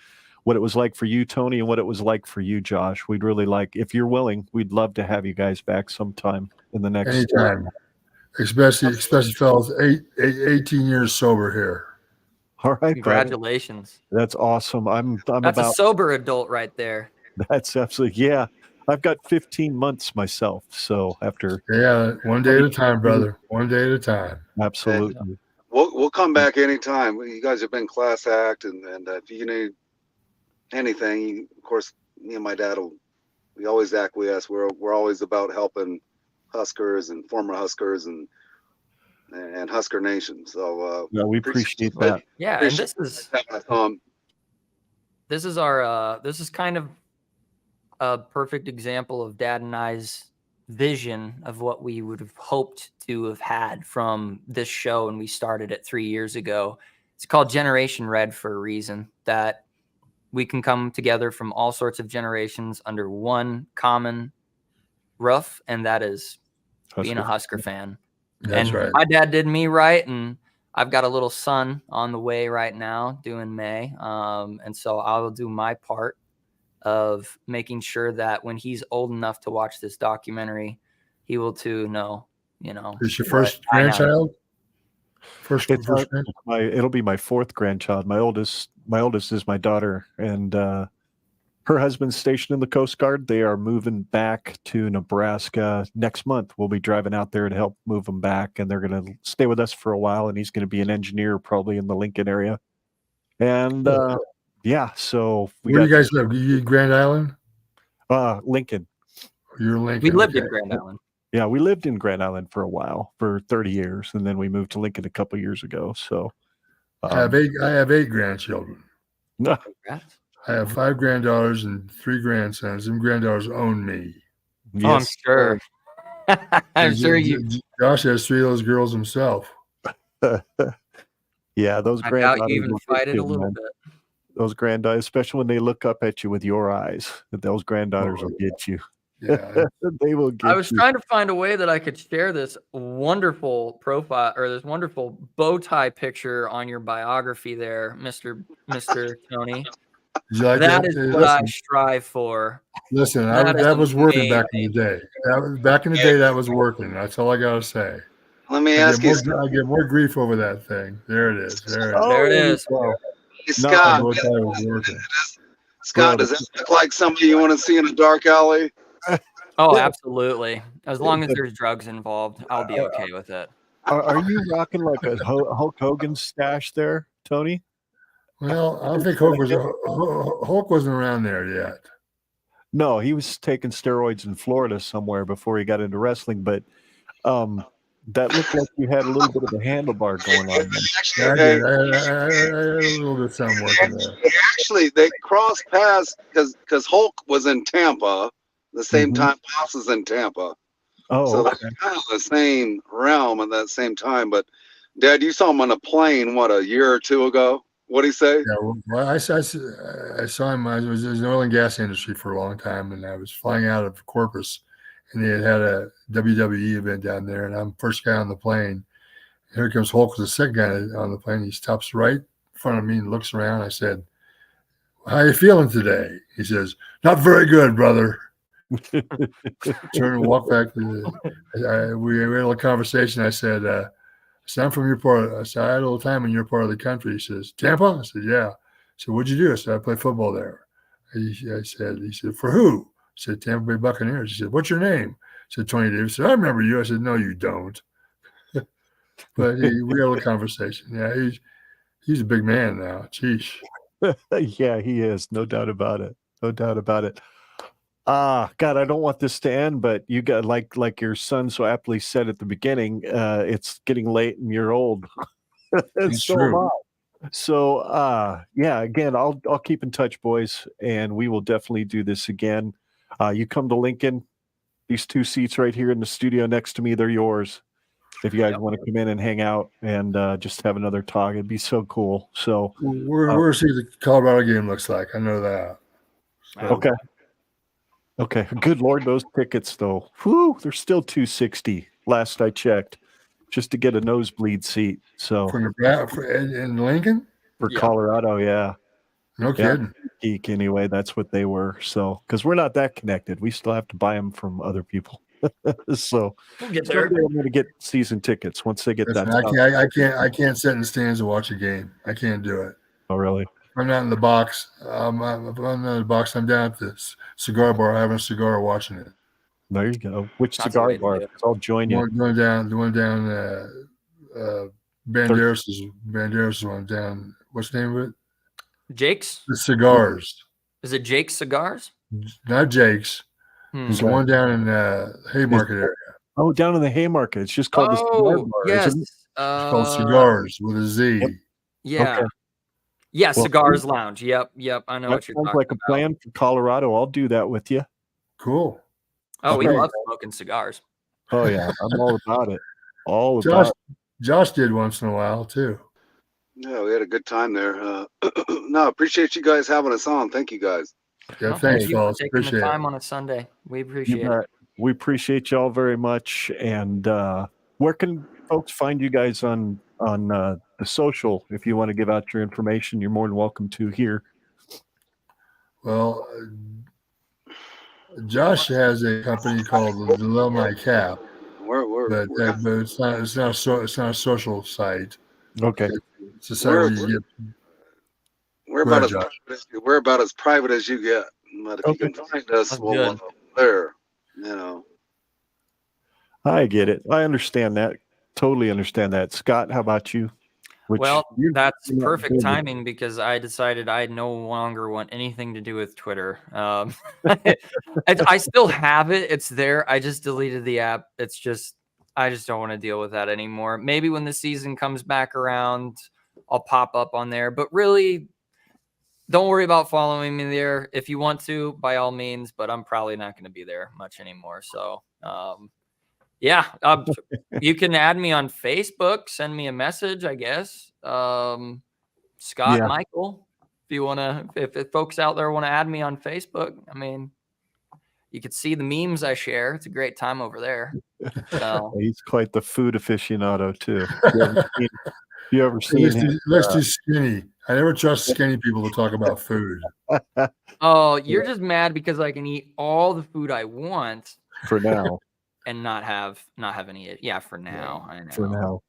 [SPEAKER 1] what it was like for you, Tony, and what it was like for you, Josh. We'd really like, if you're willing, we'd love to have you guys back sometime in the next
[SPEAKER 4] anytime. Especially fellas, 18 years sober here.
[SPEAKER 1] All right,
[SPEAKER 5] Congratulations.
[SPEAKER 1] buddy. That's awesome. I'm
[SPEAKER 5] That's
[SPEAKER 1] about
[SPEAKER 5] a sober adult right there.
[SPEAKER 1] That's absolutely, yeah. I've got 15 months myself. So after,
[SPEAKER 4] one day at a time, brother. One day at a time.
[SPEAKER 1] absolutely.
[SPEAKER 3] We'll come back anytime. You guys have been class act, and if you need anything, of course, me and my dad we always acquiesce. We're always about helping Huskers and former Huskers and Husker Nation. So
[SPEAKER 1] Yeah, we appreciate that.
[SPEAKER 5] Yeah, and this is kind of a perfect example of Dad and I's vision of what we would have hoped to have had from this show when we started it 3 years ago. It's called Generation Red for a reason, that we can come together from all sorts of generations under one common roof, and that is being a Husker fan.
[SPEAKER 4] That's
[SPEAKER 5] and
[SPEAKER 4] right.
[SPEAKER 5] My dad did me right, and I've got a little son on the way right now doing May. And so I'll do my part of making sure that when he's old enough to watch this documentary, he will too know,
[SPEAKER 4] Is your first grandchild?
[SPEAKER 1] It'll be my fourth grandchild. My oldest is my daughter, and her husband's stationed in the Coast Guard. They are moving back to Nebraska next month. We'll be driving out there to help move them back, and they're going to stay with us for a while, and he's going to be an engineer probably in the Lincoln area. And yeah, so
[SPEAKER 4] where do you guys live? You Grand Island?
[SPEAKER 1] Lincoln.
[SPEAKER 4] You're Lincoln.
[SPEAKER 5] We lived in Grand Island.
[SPEAKER 1] Yeah, we lived in Grand Island for a while, for 30 years, and then we moved to Lincoln a couple years ago. So
[SPEAKER 4] I have 8 grandchildren.
[SPEAKER 1] No.
[SPEAKER 5] Congrats.
[SPEAKER 4] I have 5 granddaughters and 3 grandsons. Them granddaughters own me.
[SPEAKER 1] Yes.
[SPEAKER 5] Oh, I'm sure. I'm sure you.
[SPEAKER 4] Josh has 3 of those girls himself.
[SPEAKER 1] Yeah, those
[SPEAKER 5] I doubt
[SPEAKER 1] granddaughters
[SPEAKER 5] you even
[SPEAKER 1] will
[SPEAKER 5] fight
[SPEAKER 1] get
[SPEAKER 5] it
[SPEAKER 1] you,
[SPEAKER 5] a little
[SPEAKER 1] man.
[SPEAKER 5] bit.
[SPEAKER 1] Those granddaughters, especially when they look up at you with your eyes, those granddaughters will get you.
[SPEAKER 4] Yeah.
[SPEAKER 1] They will get
[SPEAKER 5] I was
[SPEAKER 1] you.
[SPEAKER 5] trying to find a way that I could share this wonderful profile or this wonderful bow tie picture on your biography there, Mr. Tony.
[SPEAKER 4] Did you like
[SPEAKER 5] That is what I strive for.
[SPEAKER 4] Listen,
[SPEAKER 5] That is
[SPEAKER 4] that was working back in
[SPEAKER 5] amazing.
[SPEAKER 4] the day. Back in the day, that was working. That's all I got to say.
[SPEAKER 3] let me ask you,
[SPEAKER 4] I get more grief over that thing. There it is. There it is.
[SPEAKER 5] There it is.
[SPEAKER 3] Scott.
[SPEAKER 4] Bow tie was working.
[SPEAKER 3] Scott, does that look like somebody you want to see in a dark alley?
[SPEAKER 5] Oh, absolutely. As long as there's drugs involved, I'll be okay with it.
[SPEAKER 1] Are you rocking like a Hulk Hogan stash there, Tony?
[SPEAKER 4] Well, I don't think Hulk wasn't around there yet.
[SPEAKER 1] No, he was taking steroids in Florida somewhere before he got into wrestling, but that looked like you had a little bit of a handlebar going on there.
[SPEAKER 4] I did. I had a little bit of something working there.
[SPEAKER 3] Actually, they crossed paths because Hulk was in Tampa the same time Boss was in Tampa.
[SPEAKER 1] Oh,
[SPEAKER 3] So
[SPEAKER 1] okay.
[SPEAKER 3] they're kind of the same realm at that same time. But, Dad, you saw him on a plane, a year or two ago? What'd he say?
[SPEAKER 4] Yeah, well, I saw him. I was in the oil and gas industry for a long time, and I was flying out of Corpus, and they had a WWE event down there, and I'm the first guy on the plane. Here comes Hulk, the second guy on the plane. He stops right in front of me and looks around. I said, "How you feeling today?" He says, "Not very good, brother." Turn and walk back. We had a little conversation. I said, "I'm from your part." I said, "I had a little time in your part of the country." He says, "Tampa?" I said, "Yeah." So what'd you do? I said, "I play football there." He said, "For who?" I said, "Tampa Bay Buccaneers." He said, "What's your name?" I said, "Tony Davis." He said, "I remember you." I said, "No, you don't." But we had a little conversation. Yeah, he's a big man now. Jeez.
[SPEAKER 1] Yeah, he is. No doubt about it. No doubt about it. God, I don't want this to end, but you got like your son so aptly said at the beginning, it's getting late and you're old.
[SPEAKER 4] It's
[SPEAKER 1] So
[SPEAKER 4] true.
[SPEAKER 1] am I. So yeah, again, I'll keep in touch, boys, and we will definitely do this again. You come to Lincoln, these 2 seats right here in the studio next to me, they're yours.
[SPEAKER 2] if you guys want to come in and hang out and just have another talk, it'd be so cool. So
[SPEAKER 4] we're see the Colorado game looks like. I know that. So,
[SPEAKER 2] Okay. Good Lord, those tickets though. Whew, they're still $260 last I checked, just to get a nosebleed seat. So
[SPEAKER 4] in Lincoln?
[SPEAKER 2] for Colorado, yeah.
[SPEAKER 4] No kidding.
[SPEAKER 2] Geek anyway, that's what they were. So because we're not that connected, we still have to buy them from other people. So
[SPEAKER 5] We'll get there.
[SPEAKER 2] someday I'm going to get season tickets once they get
[SPEAKER 4] Listen,
[SPEAKER 2] that.
[SPEAKER 4] I can't sit in the stands and watch a game. I can't do it.
[SPEAKER 2] Oh, really?
[SPEAKER 4] I'm not in the box. If I'm not in the box, I'm down at the cigar bar having a cigar watching it.
[SPEAKER 2] There you go. Which
[SPEAKER 5] That's
[SPEAKER 2] cigar
[SPEAKER 5] the way to
[SPEAKER 2] bar?
[SPEAKER 5] do it.
[SPEAKER 2] I'll join you.
[SPEAKER 4] The one down Banderas one down. What's the name of it?
[SPEAKER 5] Jake's?
[SPEAKER 4] The Cigars.
[SPEAKER 5] Is it Jake's Cigars?
[SPEAKER 4] Not Jake's. There's the one down in Haymarket area.
[SPEAKER 2] Oh, down in the Haymarket. It's just called the cigar bar.
[SPEAKER 5] Yes.
[SPEAKER 2] Isn't it?
[SPEAKER 4] It's called Cigars with a Z.
[SPEAKER 2] Yep.
[SPEAKER 5] Yeah.
[SPEAKER 2] Okay.
[SPEAKER 5] Yeah,
[SPEAKER 2] Well,
[SPEAKER 5] Cigars Lounge. Yep. I know
[SPEAKER 2] That
[SPEAKER 5] what you're
[SPEAKER 2] sounds
[SPEAKER 5] talking
[SPEAKER 2] like a
[SPEAKER 5] about.
[SPEAKER 2] plan for Colorado. I'll do that with you.
[SPEAKER 4] Cool.
[SPEAKER 5] Oh, we
[SPEAKER 2] Okay.
[SPEAKER 5] love smoking cigars.
[SPEAKER 2] Oh, yeah. I'm all about it. All
[SPEAKER 4] Josh,
[SPEAKER 2] about
[SPEAKER 4] Josh did once in a while too.
[SPEAKER 3] Yeah, we had a good time there. No, appreciate you guys having us on. Thank you guys.
[SPEAKER 4] Yeah,
[SPEAKER 5] Well,
[SPEAKER 4] thanks,
[SPEAKER 5] thank you for
[SPEAKER 4] fellas.
[SPEAKER 5] taking
[SPEAKER 4] Appreciate
[SPEAKER 5] the time
[SPEAKER 4] it.
[SPEAKER 5] on a Sunday. We
[SPEAKER 2] You
[SPEAKER 5] appreciate it.
[SPEAKER 2] bet. We appreciate y'all very much. And where can folks find you guys on the social? If you want to give out your information, you're more than welcome to here.
[SPEAKER 4] Well, Josh has a company called the Love My Cap, but it's not a social site.
[SPEAKER 2] Okay.
[SPEAKER 4] It's a site where you get.
[SPEAKER 3] We're
[SPEAKER 4] Go ahead,
[SPEAKER 3] about as private as you get. But if you can find us,
[SPEAKER 5] That's
[SPEAKER 3] we'll
[SPEAKER 5] good.
[SPEAKER 3] there. You know.
[SPEAKER 2] I get it. I understand that. Totally understand that. Scott, how about you?
[SPEAKER 5] Well, that's
[SPEAKER 2] you're not
[SPEAKER 5] perfect
[SPEAKER 2] doing it.
[SPEAKER 5] timing because I decided I no longer want anything to do with Twitter. I still have it. It's there. I just deleted the app. It's just, I just don't want to deal with that anymore. Maybe when the season comes back around, I'll pop up on there. But really, don't worry about following me there. If you want to, by all means, but I'm probably not going to be there much anymore. So, yeah, you can add me on Facebook, send me a message, I guess. Scott Michael, if you want to, if folks out there want to add me on Facebook, I mean, you can see the memes I share. It's a great time over there. So.
[SPEAKER 2] He's quite the food aficionado too. You ever seen him?
[SPEAKER 4] Let's do skinny. I never trust skinny people to talk about food.
[SPEAKER 5] Oh, you're just mad because I can eat all the food I want
[SPEAKER 2] for now.
[SPEAKER 5] And not have any. Yeah, for now. I know.
[SPEAKER 2] For now.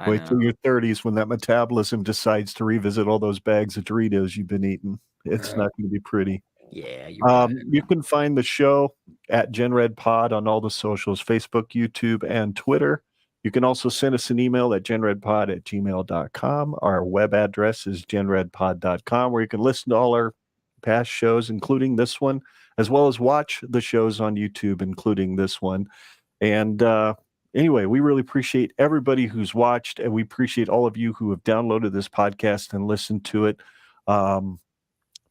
[SPEAKER 2] Wait till your 30s when that metabolism decides to revisit all those bags of Doritos you've been eating. It's not going to be pretty.
[SPEAKER 5] Yeah.
[SPEAKER 2] You can find the show at GenRedPod on all the socials, Facebook, YouTube, and Twitter. You can also send us an email at genredpod@gmail.com. Our web address is genredpod.com, where you can listen to all our past shows, including this one, as well as watch the shows on YouTube, including this one. And anyway, we really appreciate everybody who's watched, and we appreciate all of you who have downloaded this podcast and listened to it.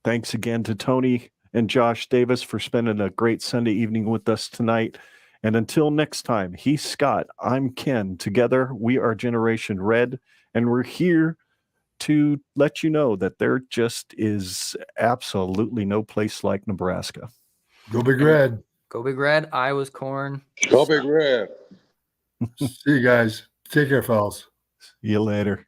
[SPEAKER 2] Thanks again to Tony and Josh Davis for spending a great Sunday evening with us tonight. And until next time, he's Scott, I'm Ken. Together, we are Generation Red, and we're here to let you know that there just is absolutely no place like Nebraska.
[SPEAKER 4] Go Big Red.
[SPEAKER 5] Go Big Red. Iowa's corn.
[SPEAKER 6] Go Big Red.
[SPEAKER 4] See you guys. Take care, fellas.
[SPEAKER 2] See you later.